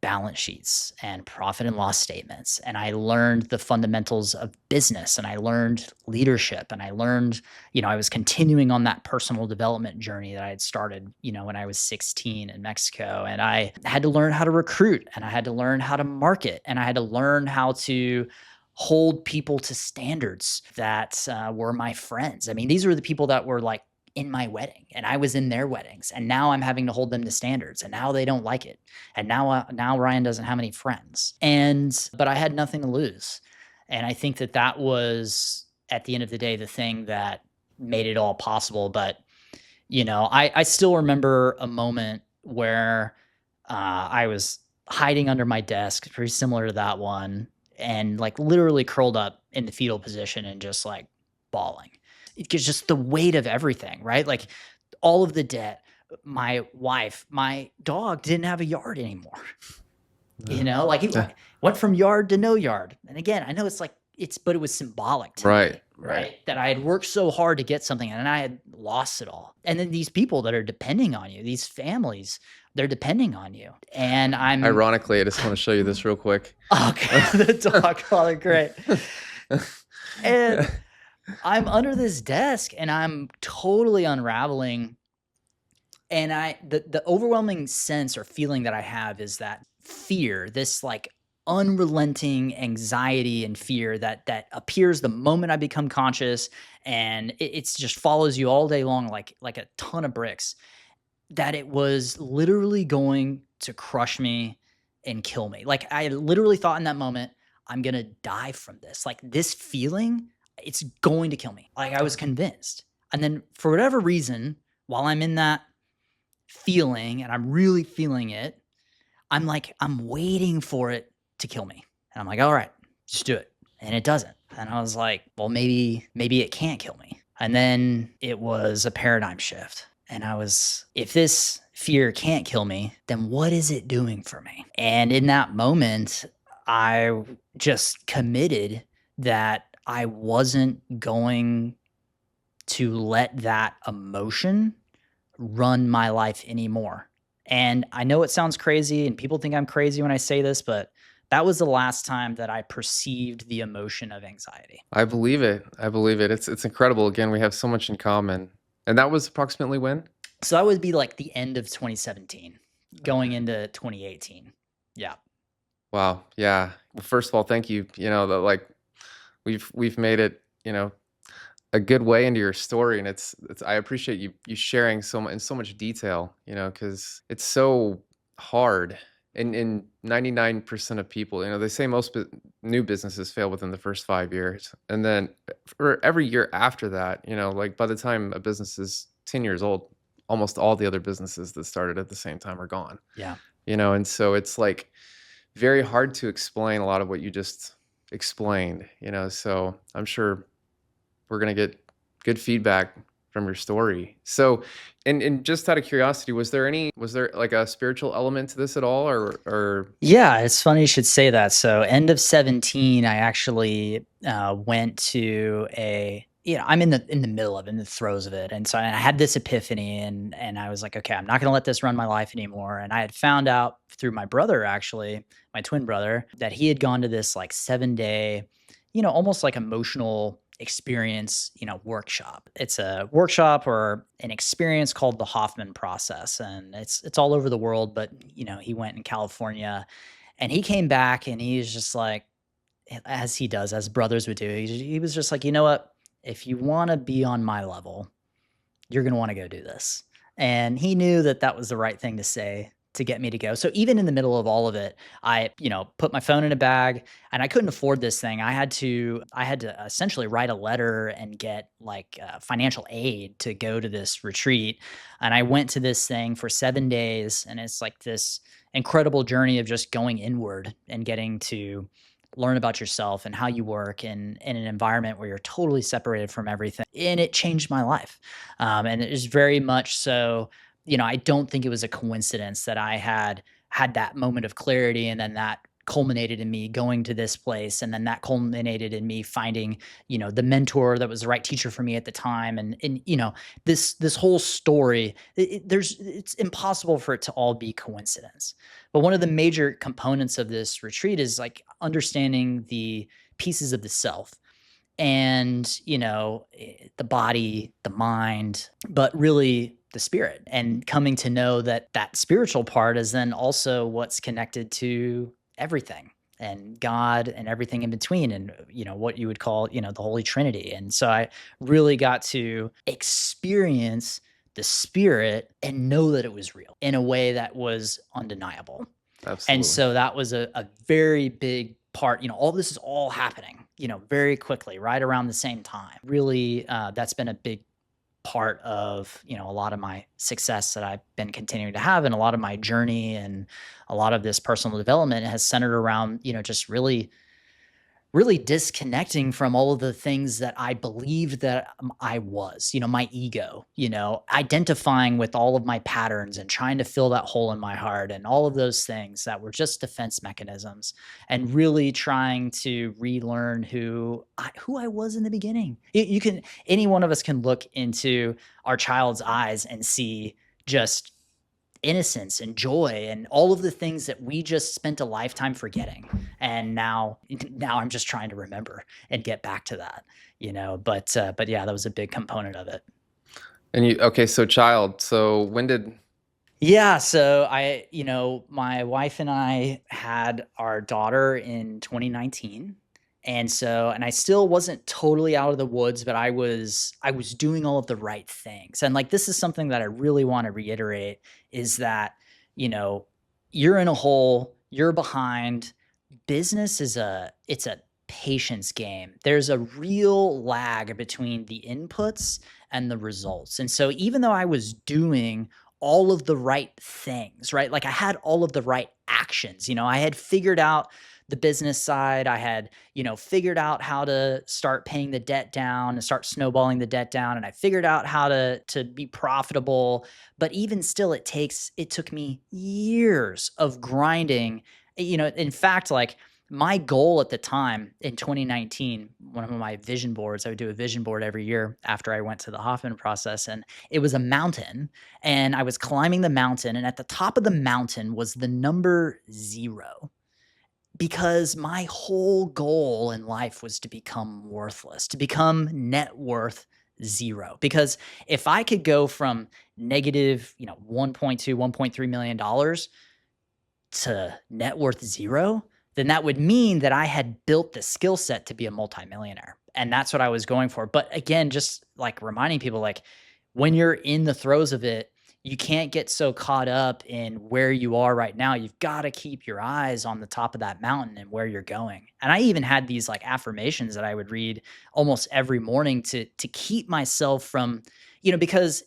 Speaker 1: balance sheets and profit and loss statements, and I learned the fundamentals of business, and I learned leadership, and I learned, I was continuing on that personal development journey that I had started, when I was 16 in Mexico, and I had to learn how to recruit, and I had to learn how to market, and I had to learn how to hold people to standards that were my friends. I mean, these were the people that were like in my wedding, and I was in their weddings, and now I'm having to hold them to standards, and now they don't like it, and now Ryan doesn't have any friends, but I had nothing to lose, and I think that that was, at the end of the day, the thing that made it all possible. But I still remember a moment where I was hiding under my desk, pretty similar to that one, and like literally curled up in the fetal position and just like bawling. It's just the weight of everything, right? Like all of the debt, my wife, my dog didn't have a yard anymore. Like he
Speaker 2: Yeah.
Speaker 1: went from yard to no yard. And again, I know but it was symbolic to
Speaker 2: Right,
Speaker 1: me,
Speaker 2: right.
Speaker 1: right? That I had worked so hard to get something and I had lost it all. And then these people that are depending on you, these families, they're depending on you. And I'm
Speaker 2: Ironically, I just wanna show you this real quick.
Speaker 1: okay, the dog collar, great. And I'm under this desk and I'm totally unraveling. And the overwhelming sense or feeling that I have is that fear, this like unrelenting anxiety and fear that appears the moment I become conscious, and it's just follows you all day long like a ton of bricks, that it was literally going to crush me and kill me. Like I literally thought in that moment, I'm gonna die from this. Like this feeling, it's going to kill me. Like I was convinced. And then for whatever reason, while I'm in that feeling and I'm really feeling it, I'm waiting for it to kill me. And I'm like, all right, just do it. And it doesn't. And I was like, well, maybe it can't kill me. And then it was a paradigm shift. And if this fear can't kill me, then what is it doing for me? And in that moment, I just committed that I wasn't going to let that emotion run my life anymore. And I know it sounds crazy and people think I'm crazy when I say this, but that was the last time that I perceived the emotion of anxiety.
Speaker 2: I believe it, I believe it. It's incredible. Again, we have so much in common. And that was approximately when?
Speaker 1: So that would be like the end of 2017, going
Speaker 2: Okay.
Speaker 1: into 2018. Yeah.
Speaker 2: Wow, yeah. Well, first of all, thank you, that, like, we've made it, a good way into your story, and it's I appreciate you sharing in so much detail, because it's so hard. And 99% of people, they say most new businesses fail within the first 5 years, and then for every year after that, like by the time a business is 10 years old, almost all the other businesses that started at the same time are gone.
Speaker 1: Yeah.
Speaker 2: And so it's like very hard to explain a lot of what you just explained. So I'm sure we're gonna get good feedback from your story. So, and just out of curiosity, was there like a spiritual element to this at all, or
Speaker 1: Yeah, it's funny you should say that. So, end of 17, I actually went to I'm in the middle of it, in the throes of it, and so I had this epiphany, and I was like, okay, I'm not going to let this run my life anymore. And I had found out through my brother, actually, my twin brother, that he had gone to this like 7-day, almost like emotional experience, workshop. It's a workshop or an experience called the Hoffman process, and it's all over the world, but he went in California, And he came back and he's just like, as he does, as brothers would do, he was just like, you know what? If you want to be on my level, you're going to want to go do this. And he knew that that was the right thing to say to get me to go. So even in the middle of all of it, I, put my phone in a bag, and I couldn't afford this thing. I had to essentially write a letter and get like financial aid to go to this retreat. And I went to this thing for 7 days, and it's like this incredible journey of just going inward and getting to learn about yourself and how you work in an environment where you're totally separated from everything. And it changed my life. And it is very much so, I don't think it was a coincidence that I had that moment of clarity, and then that culminated in me going to this place, and then that culminated in me finding, the mentor that was the right teacher for me at the time. And this whole story, it's impossible for it to all be coincidence. But one of the major components of this retreat is like understanding the pieces of the self, and the body, the mind, but really the spirit, and coming to know that that spiritual part is then also what's connected to everything, and God and everything in between, and what you would call the Holy Trinity. And so I really got to experience the spirit and know that it was real in a way that was undeniable. And
Speaker 2: Absolutely.
Speaker 1: so that was a very big part. All this is all happening, very quickly, right around the same time. Really, that's been a big part of, a lot of my success that I've been continuing to have, and a lot of my journey, and a lot of this personal development has centered around, just really disconnecting from all of the things that I believed that I was, my ego, identifying with all of my patterns and trying to fill that hole in my heart, and all of those things that were just defense mechanisms, and really trying to relearn who I was in the beginning. Any one of us can look into our child's eyes and see just innocence and joy and all of the things that we just spent a lifetime forgetting. And now I'm just trying to remember and get back to that, but yeah, that was a big component of it.
Speaker 2: And okay, so child. So when did,
Speaker 1: Yeah, so my wife and I had our daughter in 2019. And I still wasn't totally out of the woods, but I was doing all of the right things. And like, this is something that I really want to reiterate, is that, you know, you're in a hole, you're behind. Business it's a patience game. There's a real lag between the inputs and the results. And so even though I was doing all of the right things, right? Like, I had all of the right actions. I had figured out the business side. I had, figured out how to start paying the debt down and start snowballing the debt down. And I figured out how to be profitable. But even still, it took me years of grinding. In fact, like, my goal at the time in 2019, one of my vision boards, I would do a vision board every year after I went to the Hoffman process, and it was a mountain, and I was climbing the mountain, and at the top of the mountain was the number 0, because my whole goal in life was to become worthless, to become net worth 0. Because if I could go from negative, 1.2, $1.3 million to net worth 0, then that would mean that I had built the skill set to be a multimillionaire. And that's what I was going for. But again, just like reminding people, like, when you're in the throes of it, you can't get so caught up in where you are right now. You've got to keep your eyes on the top of that mountain and where you're going. And I even had these like affirmations that I would read almost every morning to keep myself from, because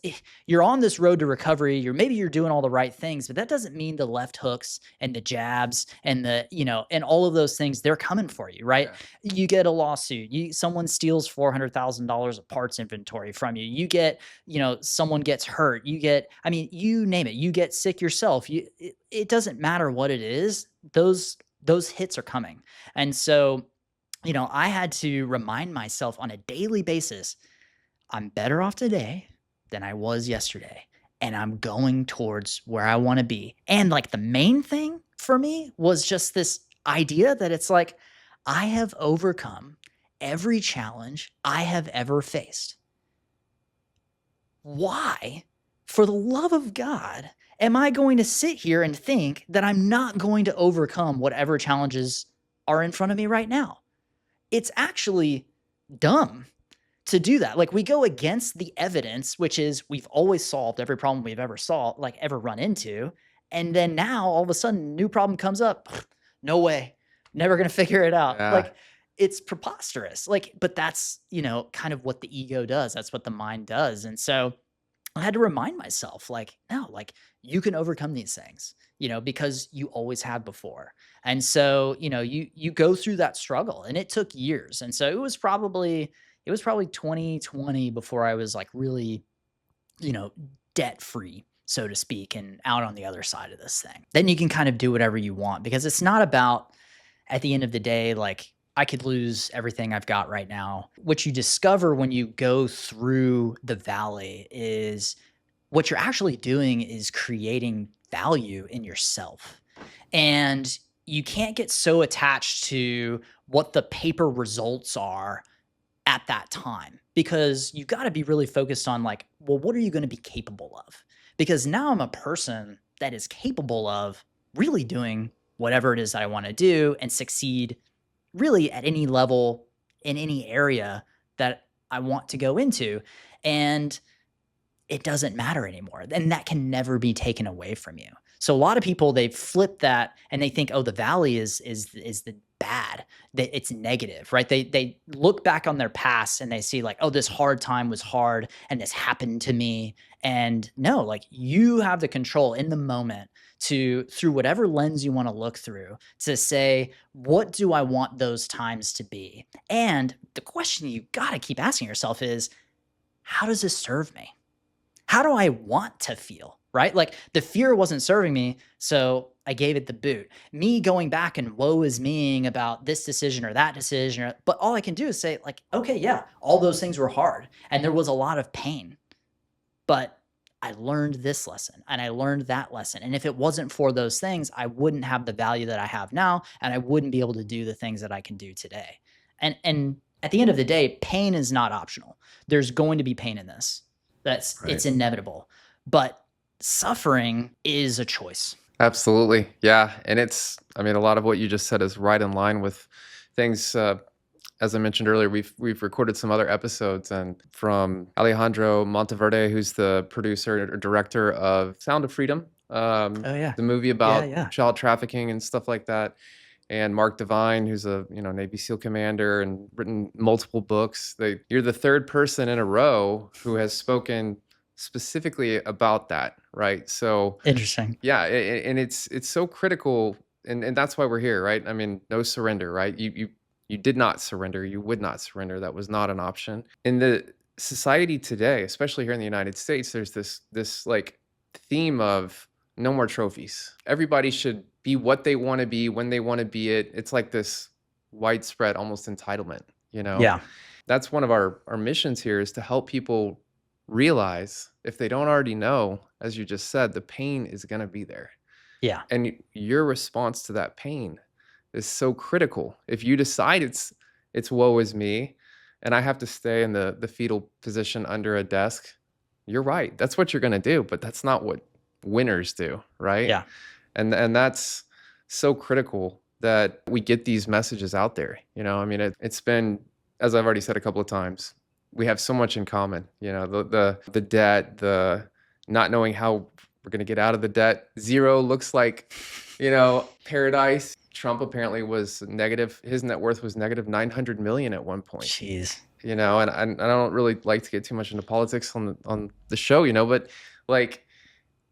Speaker 1: you're on this road to recovery. Maybe you're doing all the right things, but that doesn't mean the left hooks and the jabs and and all of those things, they're coming for you, right?
Speaker 2: yeah,
Speaker 1: You get a lawsuit, someone steals $400,000 of parts inventory from you. You get, someone gets hurt. I mean, you name it. You get sick yourself. It doesn't matter what it is. Those hits are coming. And so, I had to remind myself on a daily basis, I'm better off today than I was yesterday. And I'm going towards where I want to be. And like, the main thing for me was just this idea that it's like, I have overcome every challenge I have ever faced. Why, for the love of God, am I going to sit here and think that I'm not going to overcome whatever challenges are in front of me right now? It's actually dumb to do that. Like we go against the evidence, which is we've always solved every problem we've ever solved, like ever run into. And then now all of a sudden, new problem comes up. No way. Never going to figure it out.
Speaker 2: Yeah.
Speaker 1: Like it's preposterous. Like, but that's, kind of what the ego does. That's what the mind does. And so I had to remind myself, like, no, like you can overcome these things, because you always have before. And so, you go through that struggle and it took years. And so it was probably 2020 before I was like really, debt free, so to speak, and out on the other side of this thing. Then you can kind of do whatever you want because it's not about at the end of the day, like I could lose everything I've got right now. What you discover when you go through the valley is what you're actually doing is creating value in yourself. And you can't get so attached to what the paper results are at that time because you've got to be really focused on like, well, what are you going to be capable of? Because now I'm a person that is capable of really doing whatever it is that I want to do and succeed really at any level in any area that I want to go into. And it doesn't matter anymore. And that can never be taken away from you. So a lot of people, they flip that and they think, oh, the valley is the bad, that it's negative, right? They look back on their past and they see like, oh, this hard time was hard and this happened to me. And no, like you have the control in the moment to, through whatever lens you want to look through, to say, what do I want those times to be? And the question you got to keep asking yourself is, how does this serve me? How do I want to feel? Right? Like the fear wasn't serving me. So I gave it the boot. Me going back and woe is meing about this decision or that decision. But all I can do is say, like, okay, yeah, all those things were hard. And there was a lot of pain. But I learned this lesson and I learned that lesson. And if it wasn't for those things, I wouldn't have the value that I have now. And I wouldn't be able to do the things that I can do today. And at the end of the day, pain is not optional. There's going to be pain in this. It's inevitable. But suffering is a choice.
Speaker 2: Absolutely. Yeah. And a lot of what you just said is right in line with things. As I mentioned earlier, we've recorded some other episodes, and from Alejandro Monteverde, who's the producer or director of Sound of Freedom,
Speaker 1: Oh yeah.
Speaker 2: the movie about
Speaker 1: Yeah.
Speaker 2: child trafficking and stuff like that. And Mark Devine, who's a Navy SEAL commander and written multiple books. You're the third person in a row who has spoken specifically about that, right? So
Speaker 1: Interesting.
Speaker 2: yeah, and it's so critical, and that's why we're here, right? I mean, no surrender, right? You did not surrender. You would not surrender. That was not an option. In the society today, especially here in the United States, there's this like theme of no more trophies. Everybody should be what they want to be when they want to be it. It's like this widespread almost entitlement,
Speaker 1: Yeah.
Speaker 2: That's one of our missions here, is to help people realize, if they don't already know, as you just said, the pain is going to be there.
Speaker 1: Yeah.
Speaker 2: And your response to that pain is so critical. If you decide it's woe is me and I have to stay in the fetal position under a desk, you're right. That's what you're going to do, but that's not what winners do, right?
Speaker 1: Yeah.
Speaker 2: And that's so critical that we get these messages out there. I mean, it's been, as I've already said a couple of times, we have so much in common. The debt, the not knowing how we're going to get out of the debt. Zero looks like, paradise. Trump apparently was negative. His net worth was negative 900 million at one point.
Speaker 1: Jeez.
Speaker 2: And I don't really like to get too much into politics on the show, but like,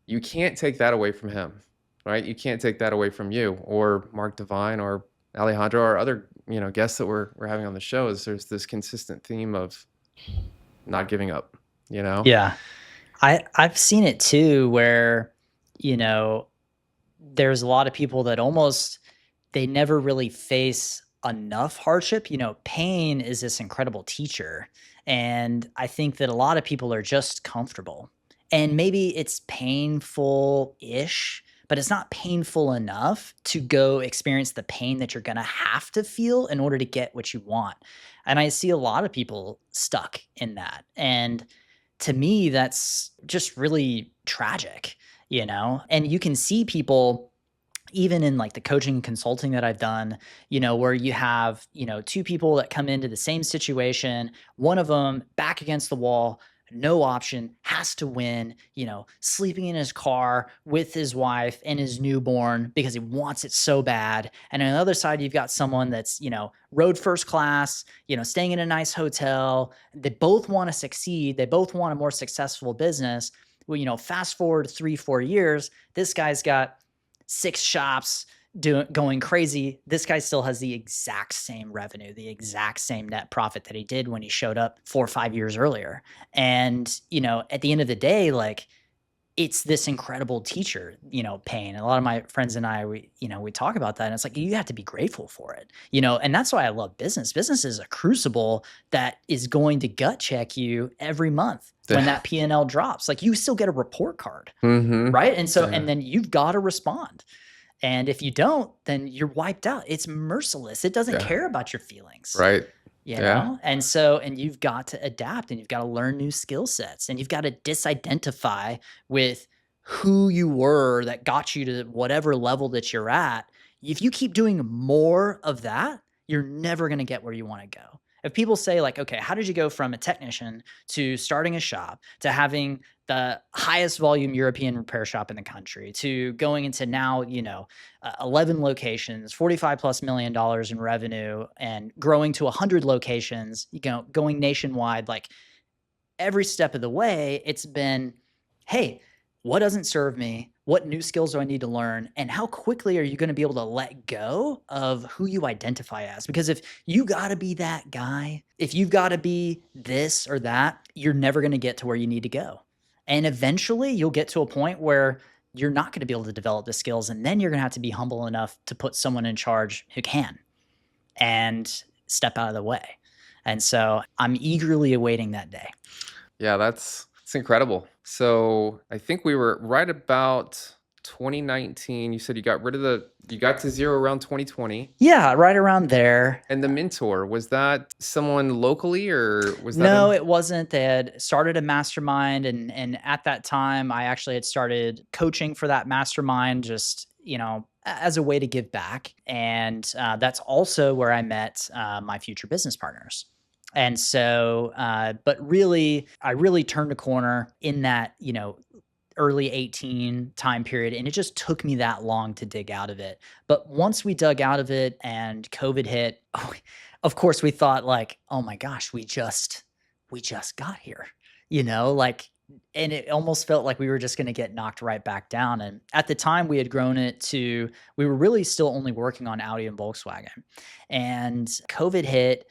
Speaker 2: you can't take that away from him, right? You can't take that away from you or Mark Devine or Alejandro or other, guests that we're having on the show. There's this consistent theme of not giving up,
Speaker 1: Yeah. I've seen it too, where, there's a lot of people that almost, they never really face enough hardship. Pain is this incredible teacher. And I think that a lot of people are just comfortable. And maybe it's painful-ish, but it's not painful enough to go experience the pain that you're going to have to feel in order to get what you want. And I see a lot of people stuck in that. And to me, that's just really tragic. And you can see people even in like the coaching and consulting that I've done, where you have, two people that come into the same situation, one of them back against the wall, no option, has to win, sleeping in his car with his wife and his newborn because he wants it so bad. And on the other side, you've got someone that's, rode first class, staying in a nice hotel. They both want to succeed. They both want a more successful business. Well, fast forward 3-4 years, this guy's got 6 shops going crazy. This guy still has the exact same revenue, the exact same net profit that he did when he showed up 4 or 5 years earlier. And, at the end of the day, like, it's this incredible teacher, pain. And a lot of my friends and I, we talk about that. And it's like, you have to be grateful for it, and that's why I love business. Business is a crucible that is going to gut check you every month when that P&L drops. Like, you still get a report card, right? And so, and then you've got to respond. And if you don't, then you're wiped out. It's merciless. It doesn't care about your feelings.
Speaker 2: Right.
Speaker 1: And so, and you've got to adapt and you've got to learn new skill sets and you've got to disidentify with who you were that got you to whatever level that you're at. If you keep doing more of that, you're never going to get where you want to go. If people say like, okay, how did you go from a technician to starting a shop to having the highest volume European repair shop in the country to going into now, 11 locations, $45+ million in revenue and growing to 100 locations, going nationwide, like every step of the way, it's been, hey, what doesn't serve me? What new skills do I need to learn? And how quickly are you going to be able to let go of who you identify as? Because if you got to be that guy, if you've got to be this or that, you're never going to get to where you need to go. And eventually you'll get to a point where you're not going to be able to develop the skills. And then you're going to have to be humble enough to put someone in charge who can and step out of the way. And so I'm eagerly awaiting that day.
Speaker 2: Yeah, it's incredible. So I think we were right about 2019. You said you got to zero around 2020.
Speaker 1: Yeah, right around there.
Speaker 2: And the mentor, was that someone locally or was that?
Speaker 1: No, it wasn't. They had started a mastermind. And at that time, I actually had started coaching for that mastermind, just, as a way to give back. And that's also where I met my future business partners. And so, but really, I really turned a corner in that, early 18 time period. And it just took me that long to dig out of it. But once we dug out of it and COVID hit, of course we thought like, oh my gosh, we just got here, and it almost felt like we were just going to get knocked right back down. And at the time we had grown it to, we were really still only working on Audi and Volkswagen, and COVID hit.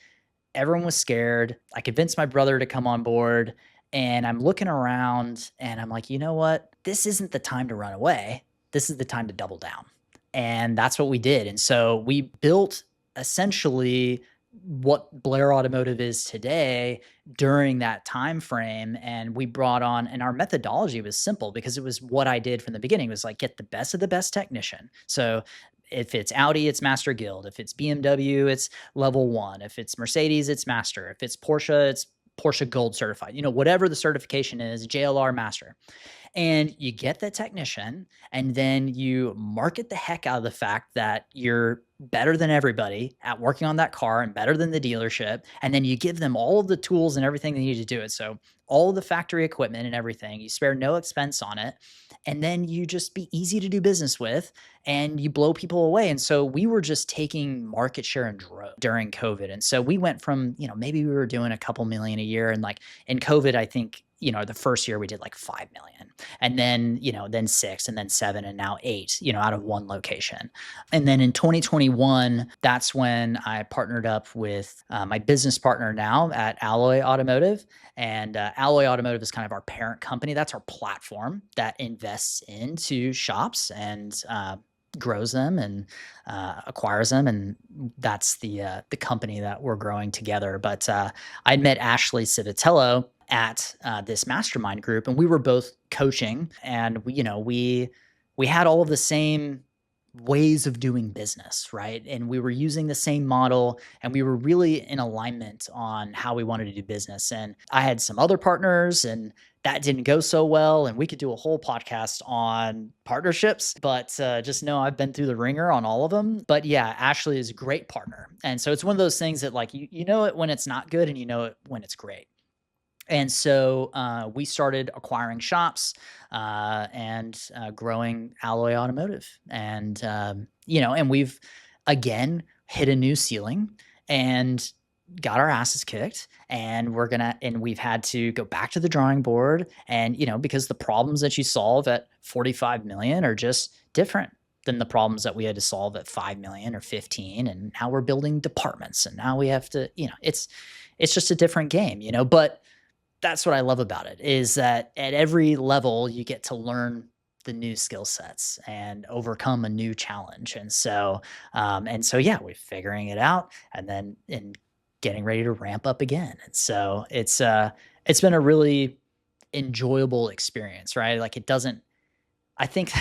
Speaker 1: Everyone was scared. I convinced my brother to come on board, and I'm looking around and I'm like, you know what? This isn't the time to run away. This is the time to double down. And that's what we did. And so we built essentially what Blair Automotive is today during that time frame. And we brought on, and our methodology was simple because it was what I did from the beginning. It was like, get the best of the best technician. So if it's Audi, it's Master Guild. If it's BMW, it's Level 1. If it's Mercedes, it's Master. If it's Porsche Gold certified. Whatever the certification is, JLR Master. And you get the technician, and then you market the heck out of the fact that you're better than everybody at working on that car and better than the dealership. And then you give them all of the tools and everything they need to do it. So all of the factory equipment and everything, you spare no expense on it. And then you just be easy to do business with and you blow people away. And so we were just taking market share and drove during COVID. And so we went from, maybe we were doing a couple million a year. And like in COVID, I think, the first year we did like 5 million, and then, then 6, and then 7, and now 8, out of one location. And then in 2021, that's when I partnered up with my business partner now at Alloy Automotive. And Alloy Automotive is kind of our parent company. That's our platform that invests into shops and grows them and acquires them, and that's the company that we're growing together. But I met Ashley Civitello at this mastermind group, and we were both coaching, and we had all of the same ways of doing business, right? And we were using the same model, and we were really in alignment on how we wanted to do business. And I had some other partners, and that didn't go so well. And we could do a whole podcast on partnerships, but just know I've been through the ringer on all of them. But yeah, Ashley is a great partner. And so it's one of those things that like, you know it when it's not good and you know it when it's great. And so we started acquiring shops and growing Alloy Automotive. And, and we've again hit a new ceiling and got our asses kicked. And we've had to go back to the drawing board. And, because the problems that you solve at 45 million are just different than the problems that we had to solve at 5 million or 15. And now we're building departments and now we have to, it's just a different game, but that's what I love about it is that at every level you get to learn the new skill sets and overcome a new challenge. And so yeah, we're figuring it out and then getting ready to ramp up again. And so it's been a really enjoyable experience, right? Like I think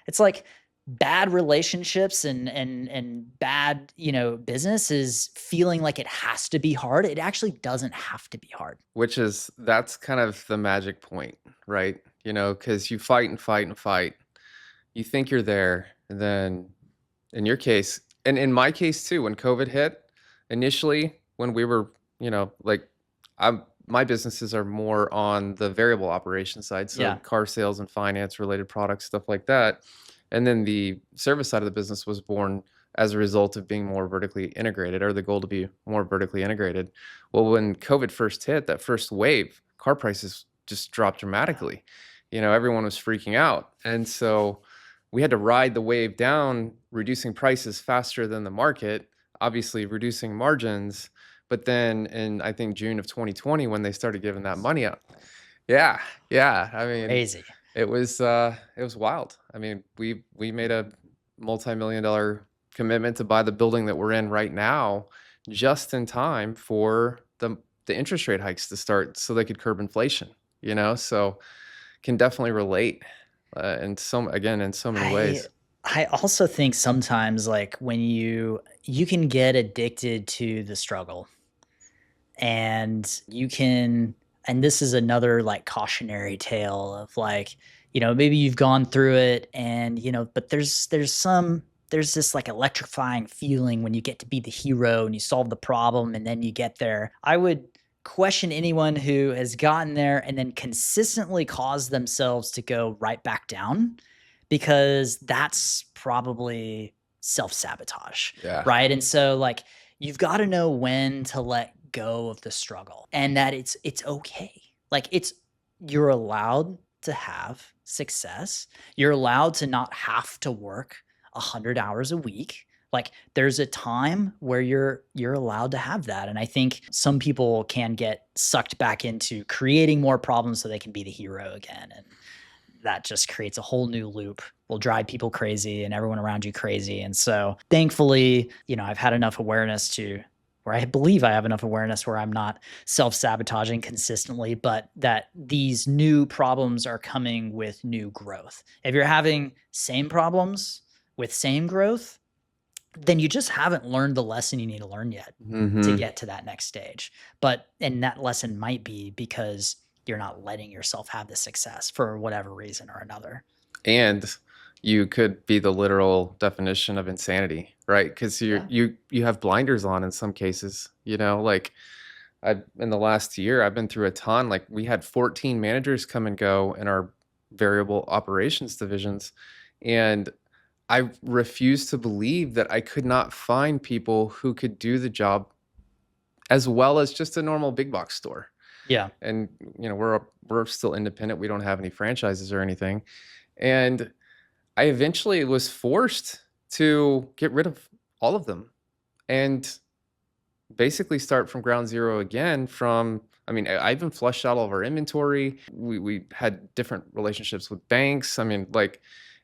Speaker 1: it's like bad relationships and bad, business is feeling like it has to be hard. It actually doesn't have to be hard.
Speaker 2: That's kind of the magic point, right? Because you fight and fight and fight. You think you're there, and then in your case, and in my case too, when COVID hit, initially when we were, like my businesses are more on the variable operation side, so car sales and finance related products, stuff like that. And then the service side of the business was born as a result of being more vertically integrated, or the goal to be more vertically integrated. Well, when COVID first hit, that first wave, car prices just dropped dramatically. Everyone was freaking out. And so we had to ride the wave down, reducing prices faster than the market, obviously reducing margins. But then in, I think, June of 2020, when they started giving that money out. Yeah. I mean,
Speaker 1: crazy.
Speaker 2: It was wild. I mean, we made a multi-million-dollar commitment to buy the building that we're in right now, just in time for the interest rate hikes to start, so they could curb inflation. So can definitely relate, in so many ways.
Speaker 1: I also think sometimes like when you can get addicted to the struggle, and and this is another like cautionary tale of like, maybe you've gone through it and, but there's this like electrifying feeling when you get to be the hero and you solve the problem and then you get there. I would question anyone who has gotten there and then consistently caused themselves to go right back down, because that's probably self-sabotage.
Speaker 2: Yeah.
Speaker 1: Right. And so like, you've got to know when to let go of the struggle and that it's okay. Like you're allowed to have success. You're allowed to not have to work 100 hours a week. Like there's a time where you're allowed to have that. And I think some people can get sucked back into creating more problems so they can be the hero again. And that just creates a whole new loop, will drive people crazy and everyone around you crazy. And so thankfully, I've had enough awareness where I believe I have enough awareness where I'm not self-sabotaging consistently, but that these new problems are coming with new growth. If you're having same problems with same growth, then you just haven't learned the lesson you need to learn yet to get to that next stage. And that lesson might be because you're not letting yourself have the success for whatever reason or another.
Speaker 2: And you could be the literal definition of insanity, right? Because you have blinders on in some cases. Like in the last year, I've been through a ton. Like we had 14 managers come and go in our variable operations divisions, and I refuse to believe that I could not find people who could do the job as well as just a normal big box store.
Speaker 1: Yeah.
Speaker 2: And we're still independent. We don't have any franchises or anything. And I eventually was forced to get rid of all of them and basically start from ground zero again. I even flushed out all of our inventory. We had different relationships with banks. And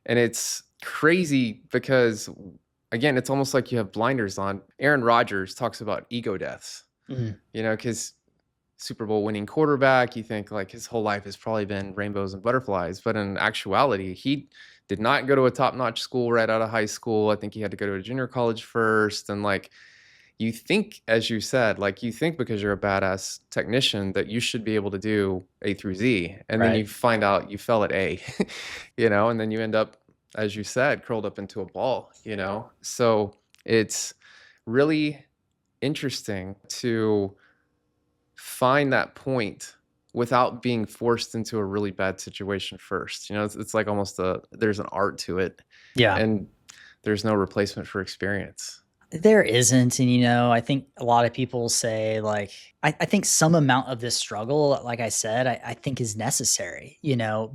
Speaker 2: it's crazy because, again, it's almost like you have blinders on. Aaron Rodgers talks about ego deaths, because Super Bowl winning quarterback, you think like his whole life has probably been rainbows and butterflies. But in actuality, he did not go to a top-notch school right out of high school. I think he had to go to a junior college first. And you think, as you said, like you think because you're a badass technician that you should be able to do A through Z. And then you
Speaker 1: Right.
Speaker 2: find out you fell at A, and then you end up, as you said, curled up into a ball. So it's really interesting to find that point without being forced into a really bad situation first. It's like almost there's an art to it,
Speaker 1: Yeah.
Speaker 2: and there's no replacement for experience.
Speaker 1: There isn't. And, I think a lot of people say, like, I think some amount of this struggle, like I said, I think is necessary,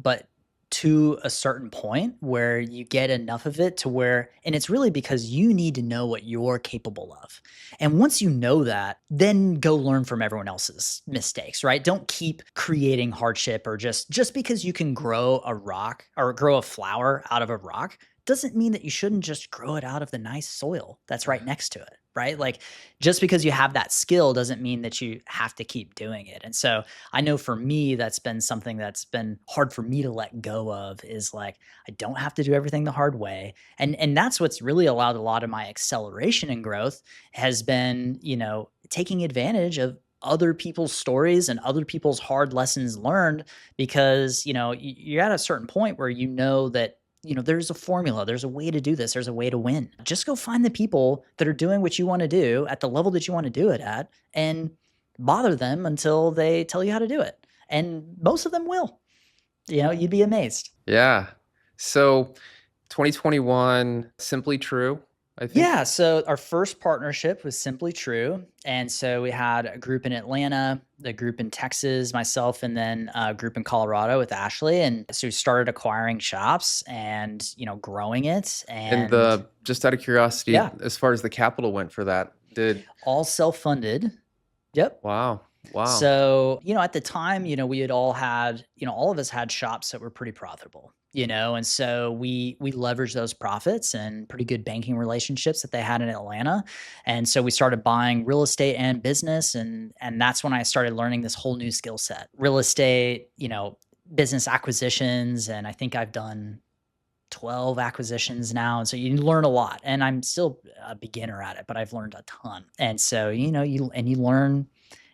Speaker 1: but to a certain point where you get enough of it to where, and it's really because you need to know what you're capable of. And once you know that, then go learn from everyone else's mistakes, right? Don't keep creating hardship, or just because you can grow a rock or grow a flower out of a rock doesn't mean that you shouldn't just grow it out of the nice soil that's right next to it, right? Like, just because you have that skill doesn't mean that you have to keep doing it. And so I know for me, that's been something that's been hard for me to let go of, is like, I don't have to do everything the hard way. And that's what's really allowed a lot of my acceleration and growth, has been, taking advantage of other people's stories and other people's hard lessons learned, because, you're at a certain point where that there's a formula, there's a way to do this, there's a way to win. Just go find the people that are doing what you want to do at the level that you want to do it at, and bother them until they tell you how to do it. And most of them will. You'd be amazed.
Speaker 2: Yeah. So 2021, Simply True, I think.
Speaker 1: Yeah, so our first partnership was Simply True, and so we had a group in Atlanta, the group in Texas, myself, and then a group in Colorado with Ashley. And so we started acquiring shops and growing it,
Speaker 2: And
Speaker 1: and
Speaker 2: just out of curiosity,
Speaker 1: yeah,
Speaker 2: as far as the capital went for that,
Speaker 1: all self-funded. Yep.
Speaker 2: wow, wow.
Speaker 1: So, at the time, we had all had, all of us had shops that were pretty profitable, and so we leveraged those profits and pretty good banking relationships that they had in Atlanta. And so we started buying real estate and business. And that's when I started learning this whole new skill set, real estate, business acquisitions. And I think I've done 12 acquisitions now. And so you learn a lot, and I'm still a beginner at it, but I've learned a ton. And so, you learn,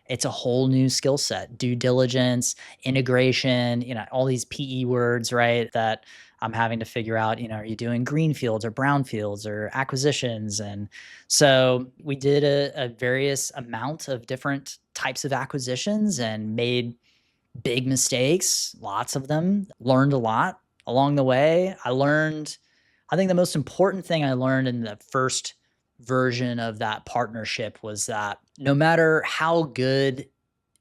Speaker 1: it's a whole new skill set, due diligence, integration, all these PE words, right? That I'm having to figure out, are you doing greenfields or brownfields or acquisitions? And so we did a various amount of different types of acquisitions and made big mistakes, lots of them, learned a lot along the way. I think the most important thing I learned in the first version of that partnership was that no matter how good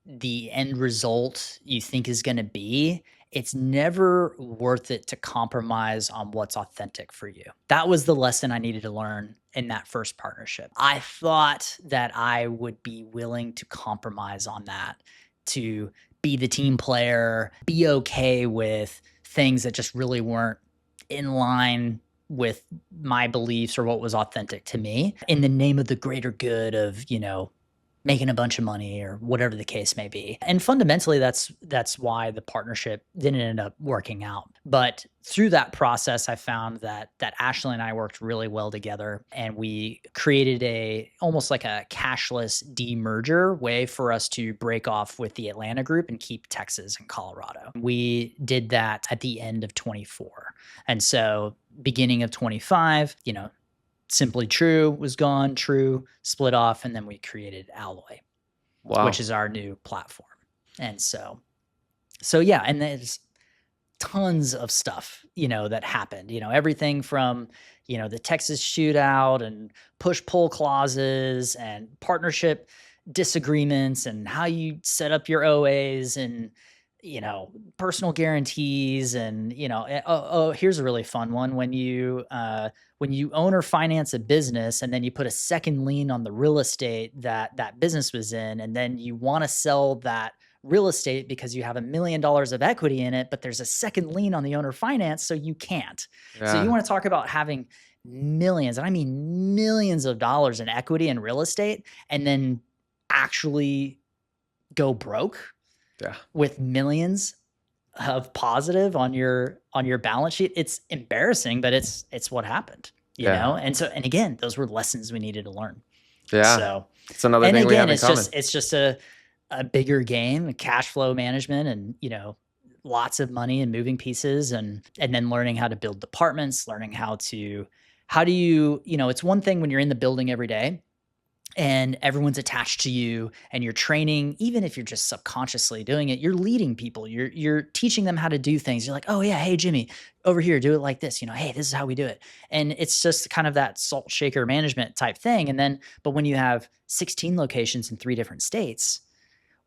Speaker 1: the end result you think is going to be, it's never worth it to compromise on what's authentic for you. That was the lesson I needed to learn in that first partnership. I thought that I would be willing to compromise on that, to be the team player, be okay with things that just really weren't in line with my beliefs or what was authentic to me, in the name of the greater good of, making a bunch of money or whatever the case may be. And fundamentally, that's why the partnership didn't end up working out. But through that process, I found that Ashley and I worked really well together, and we created almost like a cashless demerger way for us to break off with the Atlanta group and keep Texas and Colorado. We did that at the end of 24. And so beginning of 25, Simply True was gone, True split off, and then we created Alloy,
Speaker 2: Wow.
Speaker 1: which is our new platform. And so yeah, and there's tons of stuff, that happened, everything from, the Texas shootout and push-pull clauses and partnership disagreements and how you set up your OAs and, personal guarantees and, here's a really fun one. When you own or finance a business and then you put a second lien on the real estate that business was in, and then you want to sell that real estate because you have $1 million of equity in it, but there's a second lien on the owner finance, so you can't. So you want to talk about having millions, and I mean millions of dollars in equity in real estate, and then actually go broke with millions of positive on your balance sheet. It's embarrassing, but it's what happened, And so, and again, those were lessons we needed to learn.
Speaker 2: Yeah.
Speaker 1: So,
Speaker 2: It's another
Speaker 1: and
Speaker 2: thing we
Speaker 1: again,
Speaker 2: have in common.
Speaker 1: it's just a bigger game, cash flow management, and lots of money and moving pieces, and then learning how to build departments, learning how do you, it's one thing when you're in the building every day and everyone's attached to you and you're training, even if you're just subconsciously doing it, you're leading people, you're teaching them how to do things. You're like, oh yeah, hey Jimmy, over here, do it like this, hey, this is how we do it. And it's just kind of that salt shaker management type thing. And then, but when you have 16 locations in 3 different states,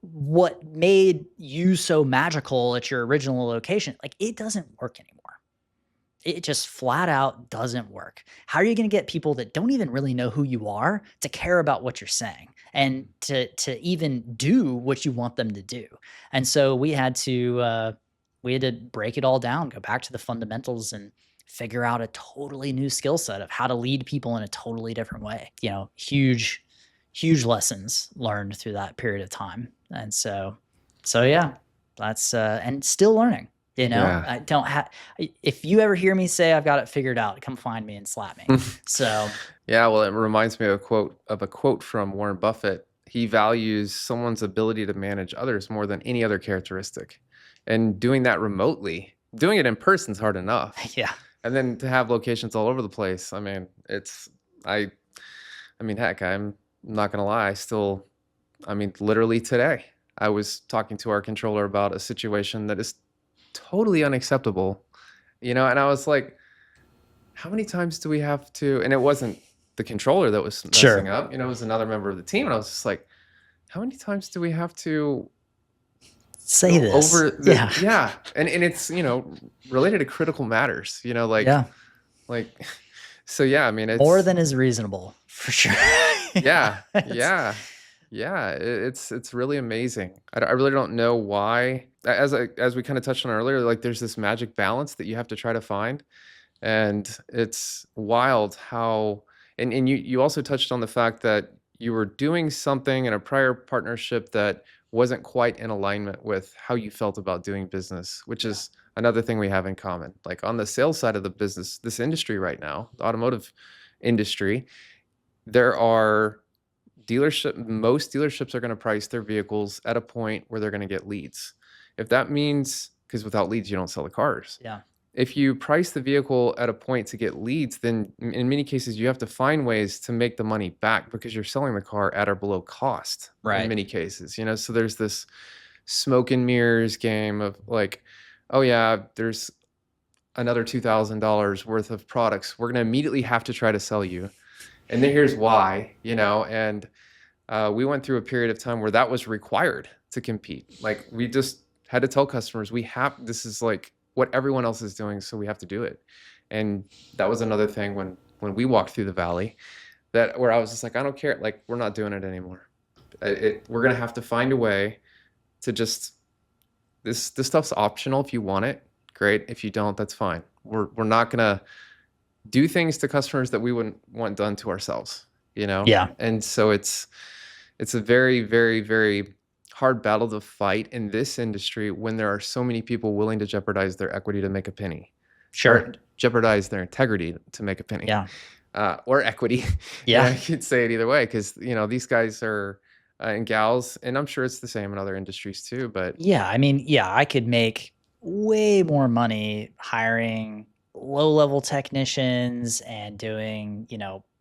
Speaker 1: what made you so magical at your original location, like, it doesn't work anymore. It just flat out doesn't work. How are you going to get people that don't even really know who you are to care about what you're saying and to even do what you want them to do? And so we had to break it all down, go back to the fundamentals, and figure out a totally new skill set of how to lead people in a totally different way. Huge lessons learned through that period of time. And so yeah, that's and still learning.
Speaker 2: Yeah.
Speaker 1: I don't have, if you ever hear me say I've got it figured out, come find me and slap me. So
Speaker 2: Yeah, well, it reminds me of a quote from Warren Buffett. He values someone's ability to manage others more than any other characteristic. And doing that remotely, doing it in person is hard enough.
Speaker 1: yeah,
Speaker 2: And then to have locations all over the place. I mean, I heck, I'm not gonna lie, literally today, I was talking to our controller about a situation that is totally unacceptable, and I was like, how many times do we have to, and it wasn't the controller that was messing
Speaker 1: sure.
Speaker 2: up, it was another member of the team. And I was just like, how many times do we have to
Speaker 1: Say
Speaker 2: go
Speaker 1: this.
Speaker 2: over
Speaker 1: Yeah.
Speaker 2: yeah. And it's, related to critical matters,
Speaker 1: Yeah.
Speaker 2: like, so yeah, I mean,
Speaker 1: More
Speaker 2: it's,
Speaker 1: than is reasonable for sure.
Speaker 2: yeah,
Speaker 1: It's-
Speaker 2: yeah. Yeah, it's really amazing. I really don't know why. As we kind of touched on earlier, like there's this magic balance that you have to try to find, and it's wild how. And you also touched on the fact that you were doing something in a prior partnership that wasn't quite in alignment with how you felt about doing business, which is another thing we have in common. Like on the sales side of the business, this industry right now, the automotive industry, there are most dealerships are going to price their vehicles at a point where they're going to get leads. If that means, because without leads, you don't sell the cars.
Speaker 1: yeah.
Speaker 2: If you price the vehicle at a point to get leads, then in many cases, you have to find ways to make the money back because you're selling the car at or below cost in
Speaker 1: Right.
Speaker 2: many cases. So there's this smoke and mirrors game of like, oh yeah, there's another $2,000 worth of products we're going to immediately have to try to sell you. And then here's why, and we went through a period of time where that was required to compete. Like we just had to tell customers, this is like what everyone else is doing, so we have to do it. And that was another thing when we walked through the valley, that where I was just like, I don't care, like we're not doing it anymore. We're gonna have to find a way to just this stuff's optional. If you want it, great. If you don't, that's fine. We're not gonna do things to customers that we wouldn't want done to ourselves.
Speaker 1: Yeah.
Speaker 2: And so it's a very, very, very hard battle to fight in this industry when there are so many people willing to jeopardize their equity to make a penny,
Speaker 1: Sure.
Speaker 2: or jeopardize their integrity to make a penny,
Speaker 1: Yeah.
Speaker 2: or equity.
Speaker 1: Yeah.
Speaker 2: I could say it either way, because these guys are and gals, and I'm sure it's the same in other industries too. But
Speaker 1: Yeah. I mean, yeah, I could make way more money hiring low-level technicians and doing,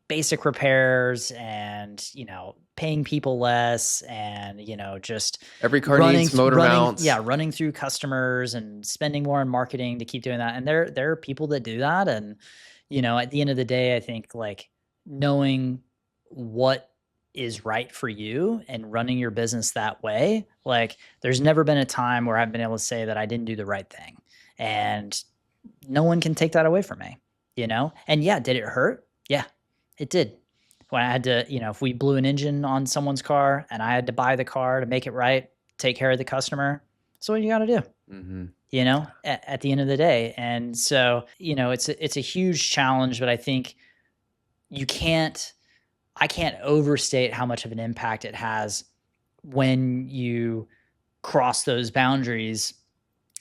Speaker 1: basic repairs and, paying people less and, just
Speaker 2: every car needs motor mounts.
Speaker 1: Yeah, running through customers and spending more on marketing to keep doing that. And there are people that do that. And, at the end of the day, I think like knowing what is right for you and running your business that way, like there's never been a time where I've been able to say that I didn't do the right thing. And no one can take that away from me, And yeah, did it hurt? Yeah, it did. When I had to, if we blew an engine on someone's car and I had to buy the car to make it right, take care of the customer, that's what you got to do.
Speaker 2: Mm-hmm.
Speaker 1: At the end of the day. And so, it's a huge challenge, but I think I can't overstate how much of an impact it has when you cross those boundaries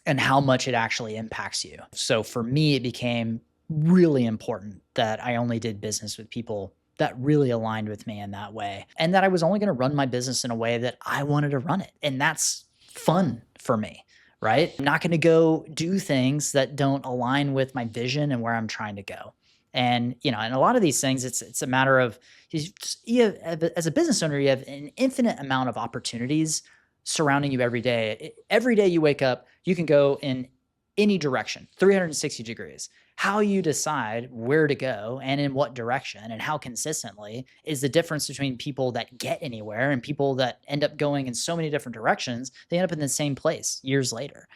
Speaker 1: and how much it actually impacts you. So for me, it became really important that I only did business with people that really aligned with me in that way. And that I was only going to run my business in a way that I wanted to run it. And that's fun for me, right? I'm not going to go do things that don't align with my vision and where I'm trying to go. And, and a lot of these things, it's a matter of, as a business owner, you have an infinite amount of opportunities surrounding you every day. Every day you wake up, you can go in any direction, 360 degrees. How you decide where to go and in what direction and how consistently is the difference between people that get anywhere and people that end up going in so many different directions. They end up in the same place years later.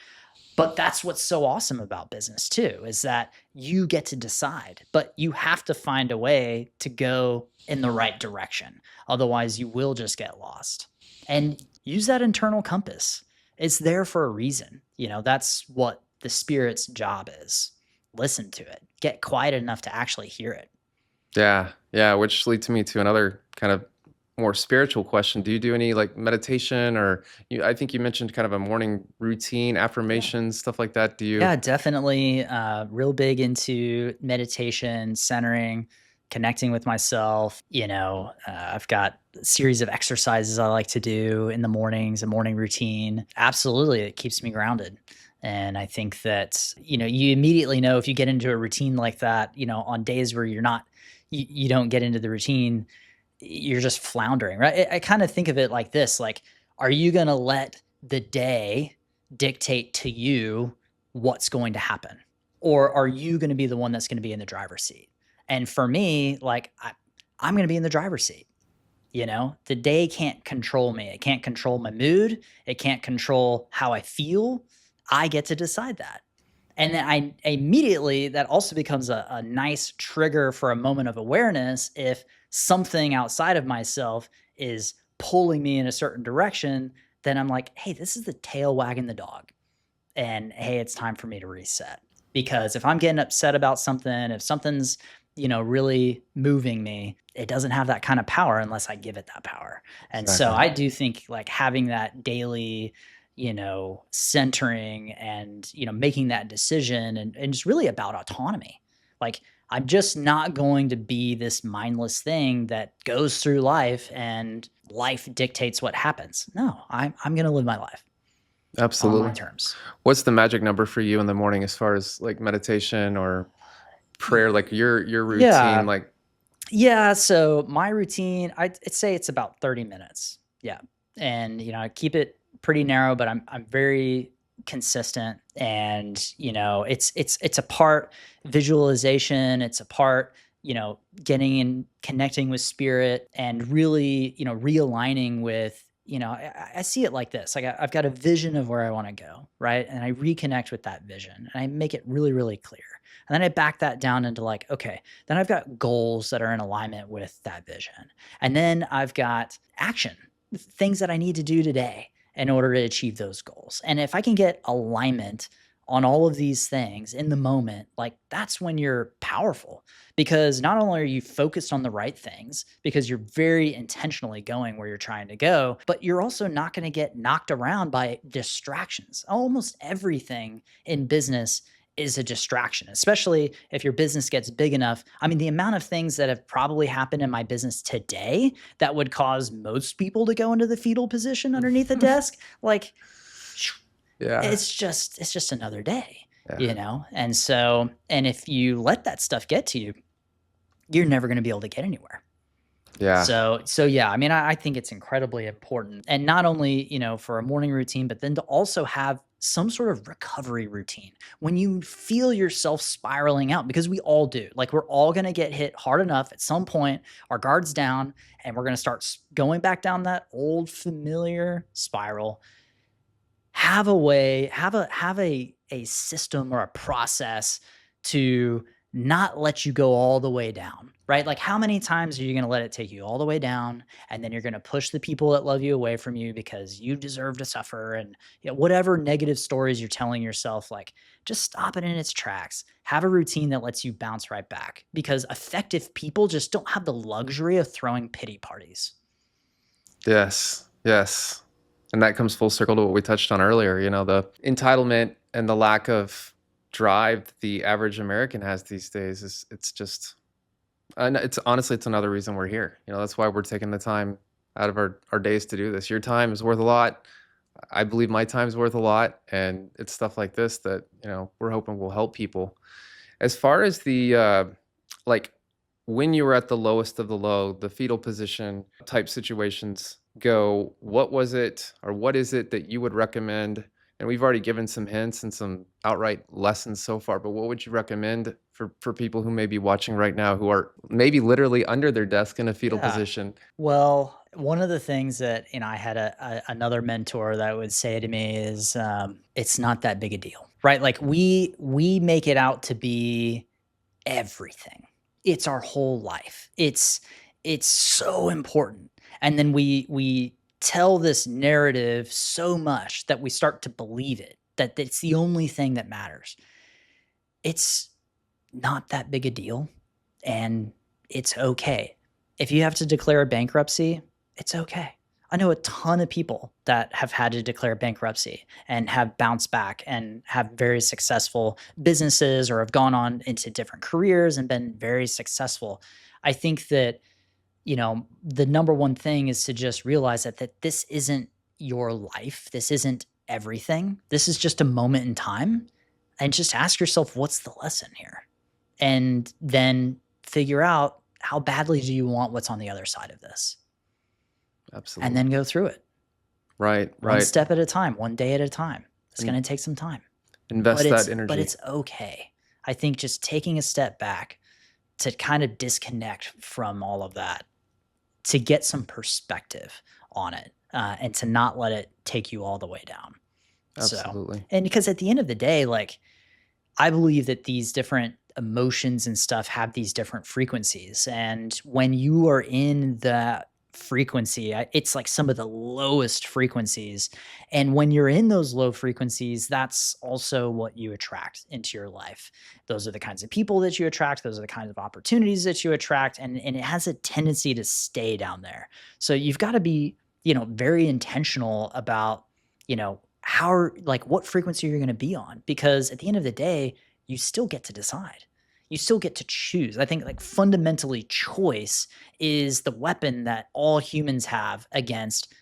Speaker 1: But that's what's so awesome about business too, is that you get to decide, but you have to find a way to go in the right direction. Otherwise, you will just get lost. And use that internal compass. It's there for a reason. That's what the spirit's job is. Listen to it. Get quiet enough to actually hear it.
Speaker 2: Yeah, which leads me to another kind of more spiritual question. Do you do any like meditation or I think you mentioned kind of a morning routine, affirmations, stuff like that. Do you?
Speaker 1: Yeah, definitely. Real big into meditation, centering, connecting with myself. I've got a series of exercises I like to do in the mornings, a morning routine. Absolutely. It keeps me grounded. And I think that, you immediately know if you get into a routine like that, on days where you don't get into the routine, you're just floundering, right? I kind of think of it like this, like, are you going to let the day dictate to you what's going to happen? Or are you going to be the one that's going to be in the driver's seat? And for me, like, I'm going to be in the driver's seat. The day can't control me. It can't control my mood. It can't control how I feel. I get to decide that. And then I immediately, that also becomes a nice trigger for a moment of awareness. If something outside of myself is pulling me in a certain direction, then I'm like, hey, this is the tail wagging the dog. And hey, it's time for me to reset. Because if I'm getting upset about something, if something's, really moving me, it doesn't have that kind of power unless I give it that power. And so
Speaker 2: Exactly.
Speaker 1: I do think like having that daily, centering and, making that decision and it's really about autonomy. Like, I'm just not going to be this mindless thing that goes through life and life dictates what happens. No, I'm going to live my life on my
Speaker 2: Absolutely.
Speaker 1: terms.
Speaker 2: What's the magic number for you in the morning as far as like meditation or prayer, like your routine,
Speaker 1: Yeah.
Speaker 2: like?
Speaker 1: Yeah. So my routine, I'd say it's about 30 minutes. Yeah. And, I keep it pretty narrow, but I'm very consistent and, it's a part visualization. It's a part, getting in, connecting with spirit and really, realigning with, I see it like this. Like I've got a vision of where I want to go. Right. And I reconnect with that vision and I make it really, really clear. And then I back that down into like, okay, then I've got goals that are in alignment with that vision. And then I've got action, things that I need to do today in order to achieve those goals. And if I can get alignment on all of these things in the moment, like that's when you're powerful because not only are you focused on the right things because you're very intentionally going where you're trying to go, but you're also not going to get knocked around by distractions. Almost everything in business is a distraction, especially if your business gets big enough. I mean, the amount of things that have probably happened in my business today that would cause most people to go into the fetal position underneath a desk, like
Speaker 2: Yeah.
Speaker 1: it's just another day,
Speaker 2: Yeah.
Speaker 1: And so, and if you let that stuff get to you, you're never going to be able to get anywhere.
Speaker 2: Yeah.
Speaker 1: So yeah, I mean, I think it's incredibly important, and not only for a morning routine, but then to also have some sort of recovery routine when you feel yourself spiraling out, because we all do. Like we're all gonna get hit hard enough at some point, our guards down, and we're gonna start going back down that old familiar spiral. Have a way, have a system or a process to not let you go all the way down, right? Like how many times are you going to let it take you all the way down and then you're going to push the people that love you away from you because you deserve to suffer and whatever negative stories you're telling yourself, like just stop it in its tracks. Have a routine that lets you bounce right back because effective people just don't have the luxury of throwing pity parties.
Speaker 2: Yes. Yes. And that comes full circle to what we touched on earlier, the entitlement and the lack of drive the average American has these days it's just And it's honestly, it's another reason we're here. That's why we're taking the time out of our days to do this. Your time is worth a lot. I believe my time's worth a lot, and it's stuff like this that, we're hoping will help people. As far as the like when you were at the lowest of the low, the fetal position type situations go, what was it or what is it that you would recommend? And we've already given some hints and some outright lessons so far, but what would you recommend for people who may be watching right now who are maybe literally under their desk in a fetal
Speaker 1: Yeah.
Speaker 2: position?
Speaker 1: Well, one of the things that, I had another mentor that would say to me is, it's not that big a deal, right? Like we make it out to be everything. It's our whole life. It's so important. And then we tell this narrative so much that we start to believe it, that it's the only thing that matters. It's not that big a deal, and it's okay. If you have to declare a bankruptcy, it's okay. I know a ton of people that have had to declare bankruptcy and have bounced back and have very successful businesses or have gone on into different careers and been very successful. I think that, the number one thing is to just realize that this isn't your life. This isn't everything. This is just a moment in time. And just ask yourself, what's the lesson here? And then figure out, how badly do you want what's on the other side of this?
Speaker 2: Absolutely.
Speaker 1: And then go through it.
Speaker 2: Right.
Speaker 1: One step at a time, one day at a time. It's going to take some time.
Speaker 2: Invest that energy.
Speaker 1: But it's okay. I think just taking a step back to kind of disconnect from all of that, to get some perspective on it, and to not let it take you all the way down.
Speaker 2: Absolutely.
Speaker 1: So, and because at the end of the day, like, I believe that these different emotions and stuff have these different frequencies. And when you are in that frequency, it's like some of the lowest frequencies. And when you're in those low frequencies, that's also what you attract into your life. Those are the kinds of people that you attract. Those are the kinds of opportunities that you attract. And it has a tendency to stay down there. So you've got to be, very intentional about, what frequency you're going to be on, because at the end of the day, you still get to decide. You still get to choose. I think, like, fundamentally, choice is the weapon that all humans have against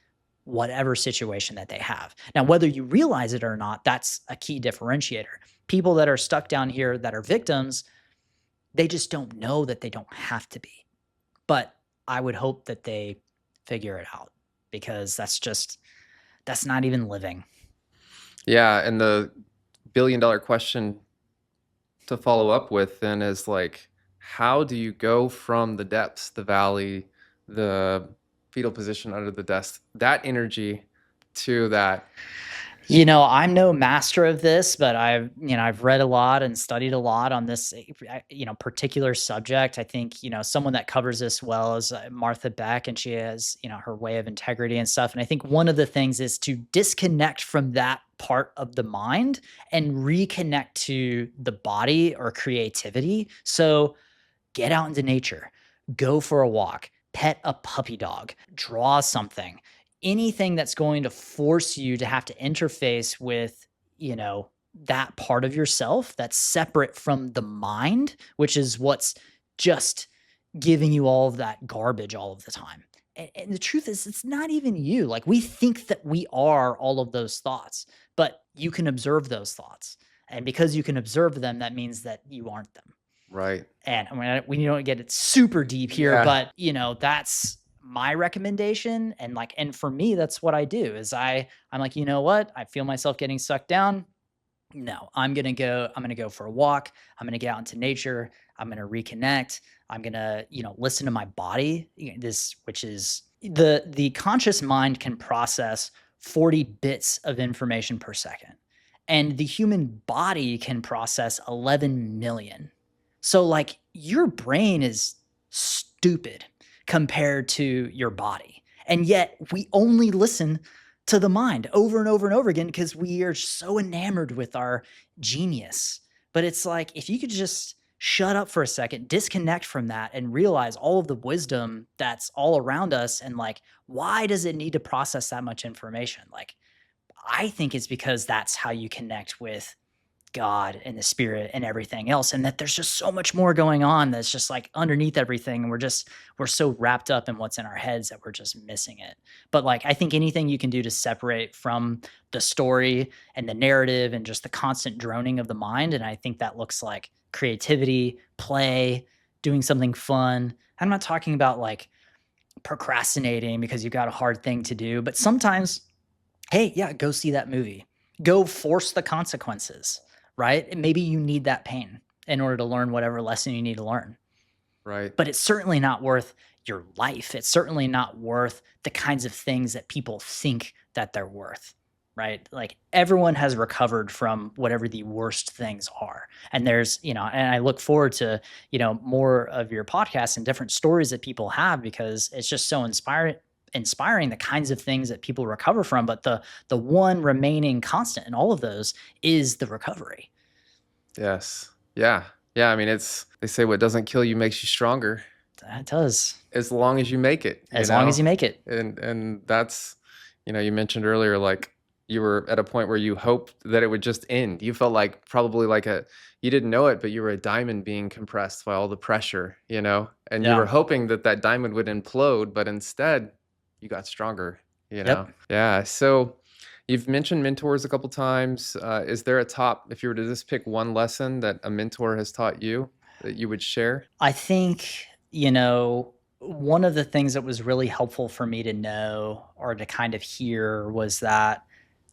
Speaker 1: whatever situation that they have. Now, whether you realize it or not, that's a key differentiator. People that are stuck down here that are victims, they just don't know that they don't have to be. But I would hope that they figure it out, because that's not even living.
Speaker 2: Yeah, and the billion-dollar question to follow up with then is, like, how do you go from the depths, the valley, the fetal position under the desk, that energy to that?
Speaker 1: I'm no master of this, but I've read a lot and studied a lot on this, particular subject. I think, someone that covers this well is Martha Beck, and she has, her way of integrity and stuff. And I think one of the things is to disconnect from that part of the mind and reconnect to the body or creativity. So get out into nature, go for a walk, pet a puppy dog, draw something, anything that's going to force you to have to interface with, that part of yourself that's separate from the mind, which is what's just giving you all of that garbage all of the time. And the truth is, it's not even you. Like, we think that we are all of those thoughts, but you can observe those thoughts. And because you can observe them, that means that you aren't them.
Speaker 2: Right.
Speaker 1: And I mean, we don't get it super deep here,
Speaker 2: Yeah.
Speaker 1: but, that's my recommendation. And for me, that's what I do is I'm like, you know what? I feel myself getting sucked down. No, I'm going to go for a walk. I'm going to get out into nature. I'm going to reconnect. I'm going to, listen to my body. Which is the conscious mind can process 40 bits of information per second, and the human body can process 11 million. So, like, your brain is stupid compared to your body. And yet we only listen to the mind over and over and over again because we are so enamored with our genius. But it's like, if you could just shut up for a second, disconnect from that, and realize all of the wisdom that's all around us, and, like, why does it need to process that much information? Like, I think it's because that's how you connect with God and the spirit and everything else, and that there's just so much more going on that's just like underneath everything. And we're so wrapped up in what's in our heads that we're just missing it. But like, I think anything you can do to separate from the story and the narrative and just the constant droning of the mind. And I think that looks like creativity, play, doing something fun. I'm not talking about like procrastinating because you've got a hard thing to do, but sometimes, hey, yeah, go see that movie. Go force the consequences, right? And maybe you need that pain in order to learn whatever lesson you need to learn.
Speaker 2: Right.
Speaker 1: But it's certainly not worth your life. It's certainly not worth the kinds of things that people think that they're worth, right? Like everyone has recovered from whatever the worst things are. And there's, and I look forward to, more of your podcasts and different stories that people have, because it's just so inspiring the kinds of things that people recover from. But the one remaining constant in all of those is the recovery.
Speaker 2: Yes. Yeah. Yeah. I mean, they say what doesn't kill you makes you stronger.
Speaker 1: That does.
Speaker 2: As long as you make it.
Speaker 1: As long as you make it.
Speaker 2: And that's, you mentioned earlier, like you were at a point where you hoped that it would just end. You felt like probably like you didn't know it, but you were a diamond being compressed by all the pressure, and you were hoping that diamond would implode, but instead you got stronger,
Speaker 1: Yep.
Speaker 2: Yeah. So you've mentioned mentors a couple times. Is there if you were to just pick one lesson that a mentor has taught you that you would share?
Speaker 1: I think, one of the things that was really helpful for me to know or to kind of hear was that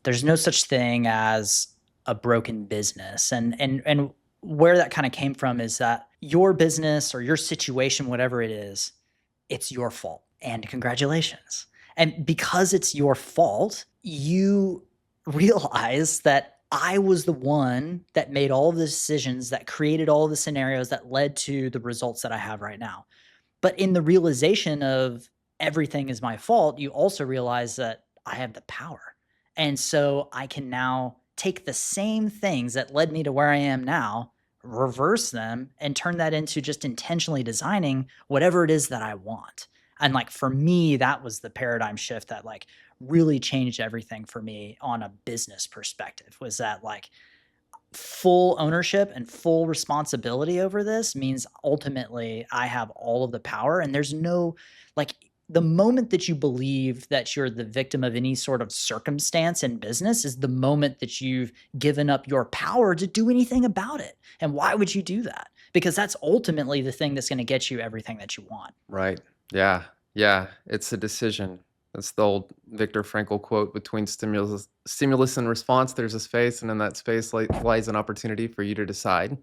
Speaker 1: there's no such thing as a broken business. And where that kind of came from is that your business or your situation, whatever it is, it's your fault. And congratulations. And because it's your fault, you realize that I was the one that made all of the decisions, that created all of the scenarios that led to the results that I have right now. But in the realization of everything is my fault, you also realize that I have the power. And so I can now take the same things that led me to where I am now, reverse them, and turn that into just intentionally designing whatever it is that I want. And like, for me, that was the paradigm shift that like really changed everything for me on a business perspective, was that like full ownership and full responsibility over this means ultimately I have all of the power. And there's no, like, the moment that you believe that you're the victim of any sort of circumstance in business is the moment that you've given up your power to do anything about it. And why would you do that? Because that's ultimately the thing that's going to get you everything that you want.
Speaker 2: Right. Yeah. Yeah. It's a decision. That's the old Viktor Frankl quote: between stimulus and response, there's a space, and in that space lies an opportunity for you to decide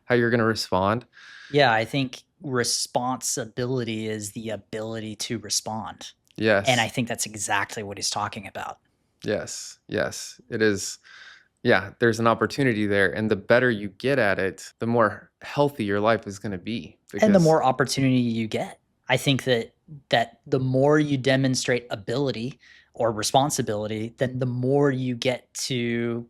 Speaker 2: how you're going to respond.
Speaker 1: Yeah, I think responsibility is the ability to respond.
Speaker 2: Yes.
Speaker 1: And I think that's exactly what he's talking about.
Speaker 2: Yes. Yes, it is. Yeah, there's an opportunity there. And the better you get at it, the more healthy your life is going to be.
Speaker 1: And the more opportunity you get. I think that the more you demonstrate ability or responsibility, then the more you get to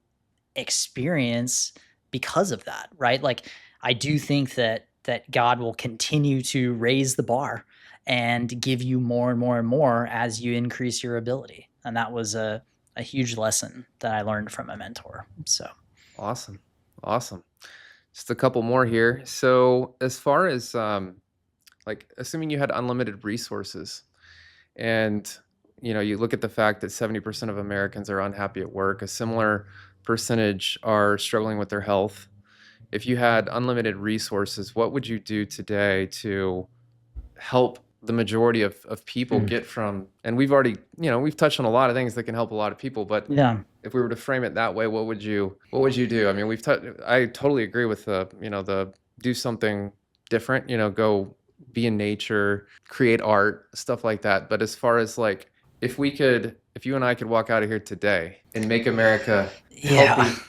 Speaker 1: experience because of that, right? Like, I do think that God will continue to raise the bar and give you more and more and more as you increase your ability. And that was a huge lesson that I learned from a mentor. So
Speaker 2: awesome. Just a couple more here. So as far as like, assuming you had unlimited resources, and you look at the fact that 70% of Americans are unhappy at work, a similar percentage are struggling with their health. If you had unlimited resources, what would you do today to help the majority of people get from, and we've already, we've touched on a lot of things that can help a lot of people, but if we were to frame it that way, what would you do? I mean, I totally agree with the do something different, go be in nature, create art, stuff like that. But as far as like, if you and I could walk out of here today and make America healthy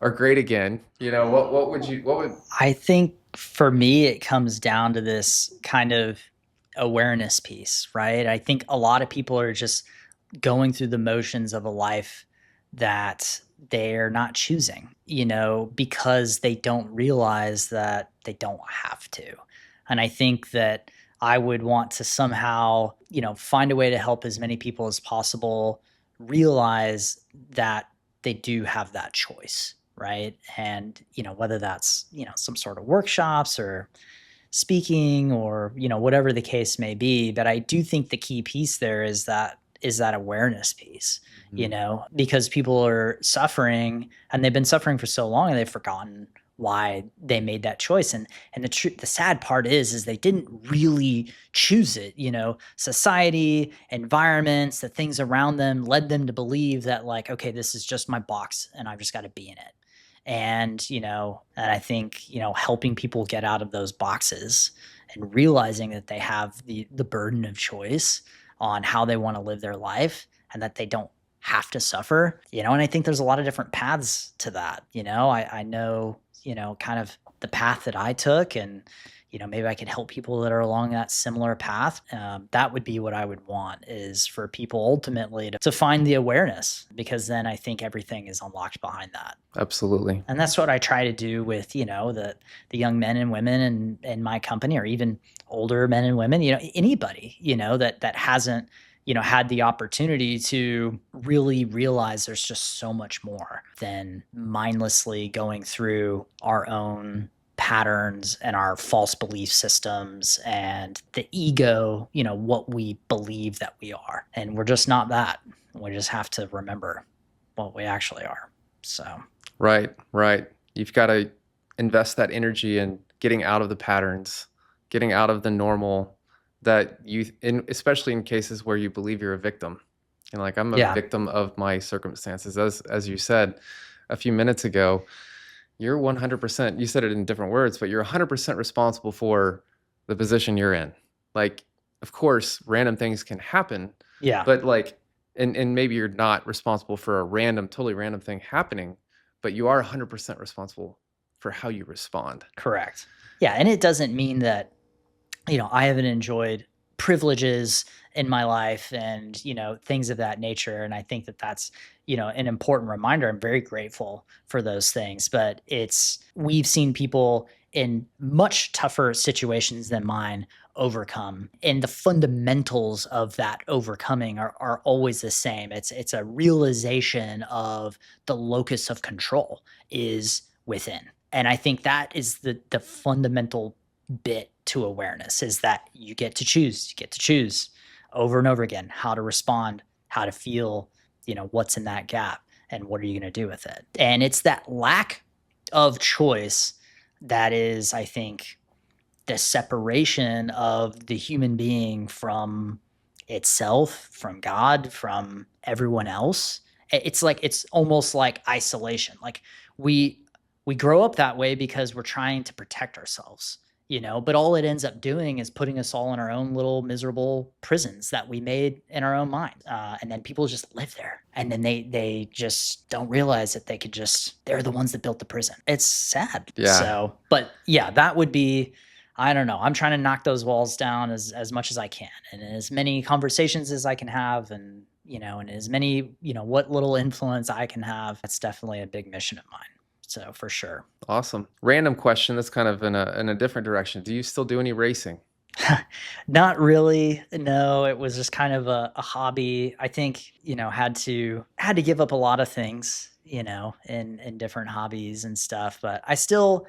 Speaker 2: or great again, what would
Speaker 1: I think for me, it comes down to this kind of awareness piece, right? I think a lot of people are just going through the motions of a life that they're not choosing, because they don't realize that they don't have to. And I think that I would want to somehow, find a way to help as many people as possible realize that they do have that choice. right? And, whether that's, some sort of workshops or speaking or, whatever the case may be. But I do think the key piece there is that awareness piece,
Speaker 2: Mhm.
Speaker 1: because people are suffering and they've been suffering for so long and they've forgotten why they made that choice. And the sad part is they didn't really choose it. Society, environments, the things around them led them to believe that, like, okay, this is just my box and I've just got to be in it. And I think, helping people get out of those boxes and realizing that they have the burden of choice on how they want to live their life and that they don't have to suffer, and I think there's a lot of different paths to that. I know, kind of the path that I took, and, maybe I can help people that are along that similar path. That would be what I would want, is for people ultimately to find the awareness, because then I think everything is unlocked behind that.
Speaker 2: Absolutely.
Speaker 1: And that's what I try to do with, the young men and women in my company, or even older men and women, anybody, that hasn't, had the opportunity to really realize there's just so much more than mindlessly going through our own patterns and our false belief systems and the ego, what we believe that we are. And we're just not that. We just have to remember what we actually are. So.
Speaker 2: Right, right. You've got to invest that energy in getting out of the patterns, getting out of the normal that especially in cases where you believe you're a victim. And like, I'm a
Speaker 1: Yeah.
Speaker 2: victim of my circumstances. As you said a few minutes ago, you're 100%, you said it in different words, but you're 100% responsible for the position you're in. Like, of course, random things can happen,
Speaker 1: Yeah.
Speaker 2: but like, and maybe you're not responsible for a totally random thing happening, but you are 100% responsible for how you respond.
Speaker 1: Correct. Yeah. And it doesn't mean that, I haven't enjoyed privileges in my life and, things of that nature. And I think that that's, an important reminder. I'm very grateful for those things, but we've seen people in much tougher situations than mine overcome. And the fundamentals of that overcoming are always the same. It's a realization of the locus of control is within. And I think that is the fundamental bit to awareness, is that you get to choose over and over again how to respond, how to feel, what's in that gap, and what are you going to do with it. And it's that lack of choice that is, I think, the separation of the human being from itself, from God, from everyone else. It's almost like isolation. Like, we grow up that way because we're trying to protect ourselves, but all it ends up doing is putting us all in our own little miserable prisons that we made in our own mind. And then people just live there, and then they just don't realize that they're the ones that built the prison. It's sad.
Speaker 2: Yeah.
Speaker 1: So, but yeah, that would be, I don't know. I'm trying to knock those walls down as much as I can, and as many conversations as I can have, and, and as many, what little influence I can have. That's definitely a big mission of mine. So, for sure.
Speaker 2: Awesome. Random question that's kind of in a different direction. Do you still do any racing?
Speaker 1: Not really. No, it was just kind of a hobby. I think, had to give up a lot of things, in different hobbies and stuff. But I still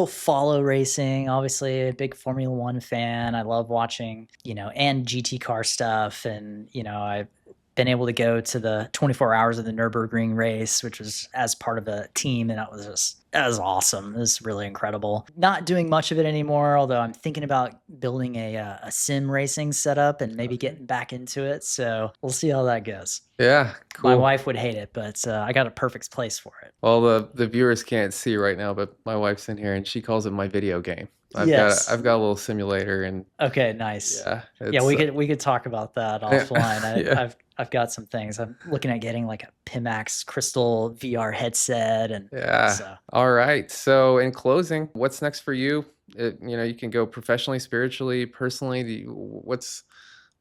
Speaker 1: follow racing. Obviously, a big Formula One fan. I love watching, and GT car stuff. And, I've been able to go to the 24 hours of the Nürburgring race, which was as part of a team. And that was awesome. It was really incredible. Not doing much of it anymore, although I'm thinking about building a sim racing setup and maybe getting back into it. So we'll see how that goes.
Speaker 2: Yeah,
Speaker 1: My
Speaker 2: cool.
Speaker 1: wife would hate it, but I got a perfect place for it.
Speaker 2: Well, the viewers can't see right now, but my wife's in here and she calls it my video game.
Speaker 1: Yes.
Speaker 2: I've got a little simulator, and
Speaker 1: Okay, nice.
Speaker 2: yeah,
Speaker 1: Yeah, we could talk about that offline.
Speaker 2: yeah.
Speaker 1: I've got some things. I'm looking at getting like a Pimax Crystal VR headset, and
Speaker 2: Yeah.
Speaker 1: so.
Speaker 2: All right. So in closing, what's next for you? You can go professionally, spiritually, personally. What's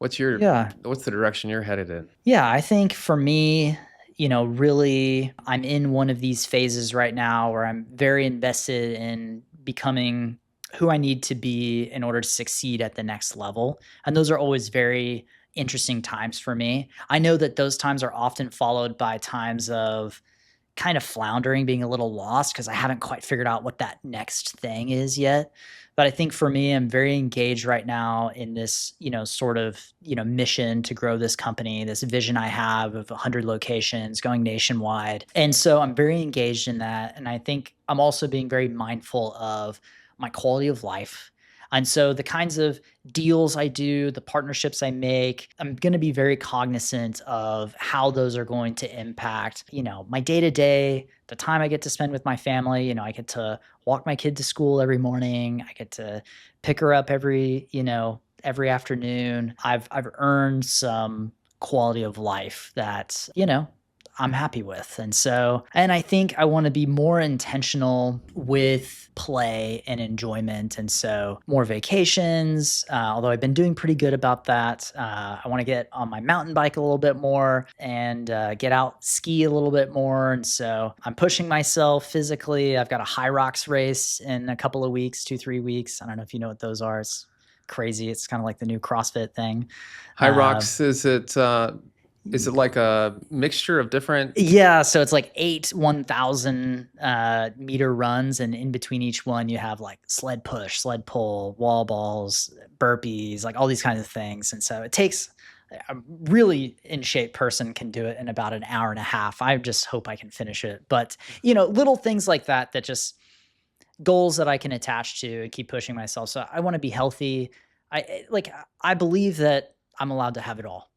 Speaker 1: Yeah.
Speaker 2: the direction you're headed in?
Speaker 1: Yeah, I think for me, really, I'm in one of these phases right now where I'm very invested in becoming who I need to be in order to succeed at the next level. And those are always very interesting times for me. I know that those times are often followed by times of kind of floundering, being a little lost because I haven't quite figured out what that next thing is yet. But I think for me, I'm very engaged right now in this, sort of, mission to grow this company, this vision I have of 100 locations going nationwide. And so I'm very engaged in that. And I think I'm also being very mindful of my quality of life. And so the kinds of deals I do, the partnerships I make, I'm going to be very cognizant of how those are going to impact, my day to day, the time I get to spend with my family. I get to walk my kid to school every morning. I get to pick her up every afternoon. I've earned some quality of life that, I'm happy with. And I think I want to be more intentional with play and enjoyment. And so more vacations, although I've been doing pretty good about that. I want to get on my mountain bike a little bit more and get out, ski a little bit more. And so I'm pushing myself physically. I've got a high rocks race in a couple of weeks, 2-3 weeks. I don't know if you know what those are. It's crazy. It's kind of like the new CrossFit thing.
Speaker 2: High rocks, is it like a mixture of different?
Speaker 1: Yeah, so it's like 8 1,000 meter runs, and in between each one you have like sled push, sled pull, wall balls, burpees, like all these kinds of things. And so it takes a really in shape person can do it in about an hour and a half. I just hope I can finish it. But, little things like that just goals that I can attach to and keep pushing myself. So I want to be healthy. I believe that I'm allowed to have it all.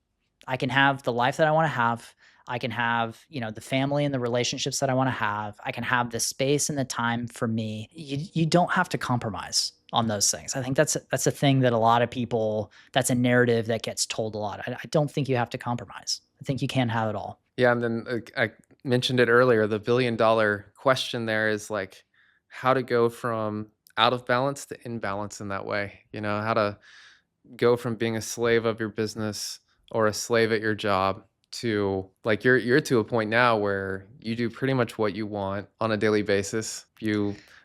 Speaker 1: I can have the life that I want to have. I can have, the family and the relationships that I want to have. I can have the space and the time for me. You don't have to compromise on those things. I think that's a thing that a lot of people, that's a narrative that gets told a lot. I don't think you have to compromise. I think you can have it all.
Speaker 2: Yeah. And then I mentioned it earlier, the $1 billion question there is like how to go from out of balance to in balance in that way, how to go from being a slave of your business or a slave at your job to like you're to a point now where you do pretty much what you want on a daily basis.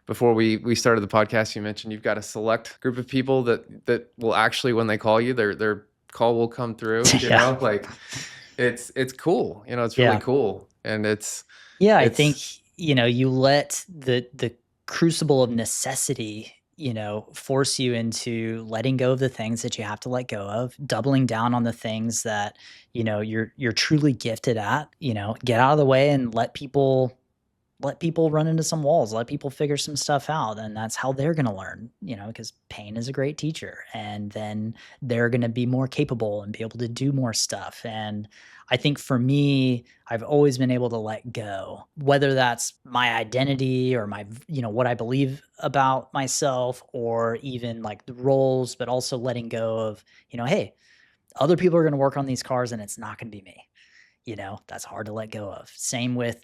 Speaker 2: Before we started the podcast, you mentioned you've got a select group of people that will actually, when they call you, their call will come through.
Speaker 1: Yeah.
Speaker 2: Like it's cool. It's really cool, and
Speaker 1: I think you let the crucible of necessity force you into letting go of the things that you have to let go of, doubling down on the things that, you're truly gifted at, get out of the way and let people run into some walls, let people figure some stuff out. And that's how they're going to learn, because pain is a great teacher, and then they're going to be more capable and be able to do more stuff. And I think for me, I've always been able to let go, whether that's my identity or my, what I believe about myself, or even like the roles, but also letting go of, hey, other people are going to work on these cars and it's not going to be me. That's hard to let go of. Same with,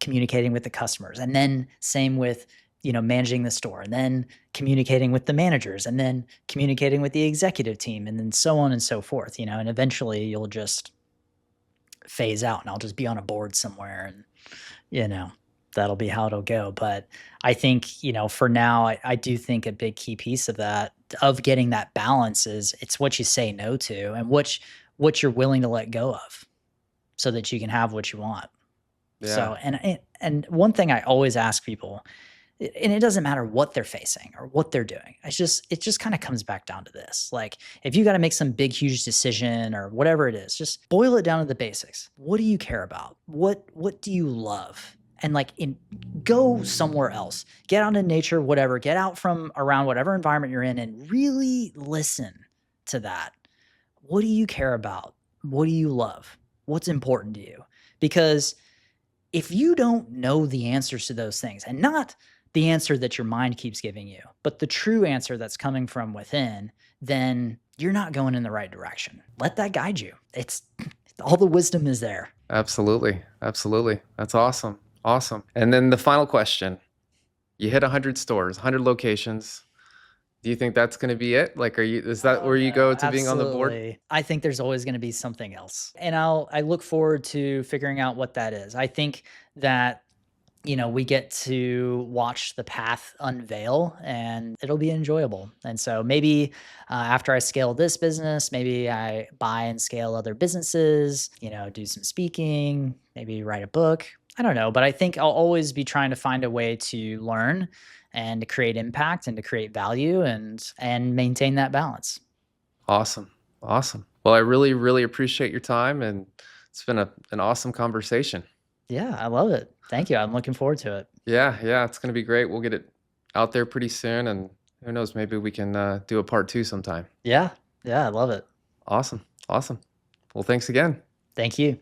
Speaker 1: communicating with the customers, and then same with, managing the store, and then communicating with the managers, and then communicating with the executive team, and then so on and so forth, and eventually you'll just phase out and I'll just be on a board somewhere, and, that'll be how it'll go. But I think, for now, I do think a big key piece of that, of getting that balance, is it's what you say no to and what you're willing to let go of, so that you can have what you want.
Speaker 2: Yeah.
Speaker 1: So, and one thing I always ask people, and it doesn't matter what they're facing or what they're doing, it just kind of comes back down to this. Like, if you got to make some big, huge decision or whatever it is, just boil it down to the basics. What do you care about? What do you love? And go somewhere else, get out in nature, whatever, get out from around whatever environment you're in, and really listen to that. What do you care about? What do you love? What's important to you? Because if you don't know the answers to those things, and not the answer that your mind keeps giving you, but the true answer that's coming from within, then you're not going in the right direction. Let that guide you. It's all the wisdom is there.
Speaker 2: Absolutely. That's awesome. And then the final question: you hit 100 stores, 100 locations. Do you think that's going to be it? Like, is that where you go to being on the board?
Speaker 1: Absolutely. I think there's always going to be something else. And I look forward to figuring out what that is. I think that, we get to watch the path unveil, and it'll be enjoyable. And so maybe after I scale this business, maybe I buy and scale other businesses, do some speaking, maybe write a book. I don't know, but I think I'll always be trying to find a way to learn and to create impact and to create value and maintain that balance.
Speaker 2: Awesome. Awesome. Well, I really, really appreciate your time, and it's been an awesome conversation.
Speaker 1: Yeah, I love it. Thank you. I'm looking forward to it.
Speaker 2: Yeah, yeah, it's gonna be great. We'll get it out there pretty soon, and who knows, maybe we can do a part two sometime.
Speaker 1: Yeah. Yeah, I love it.
Speaker 2: Awesome. Awesome. Well, thanks again.
Speaker 1: Thank you.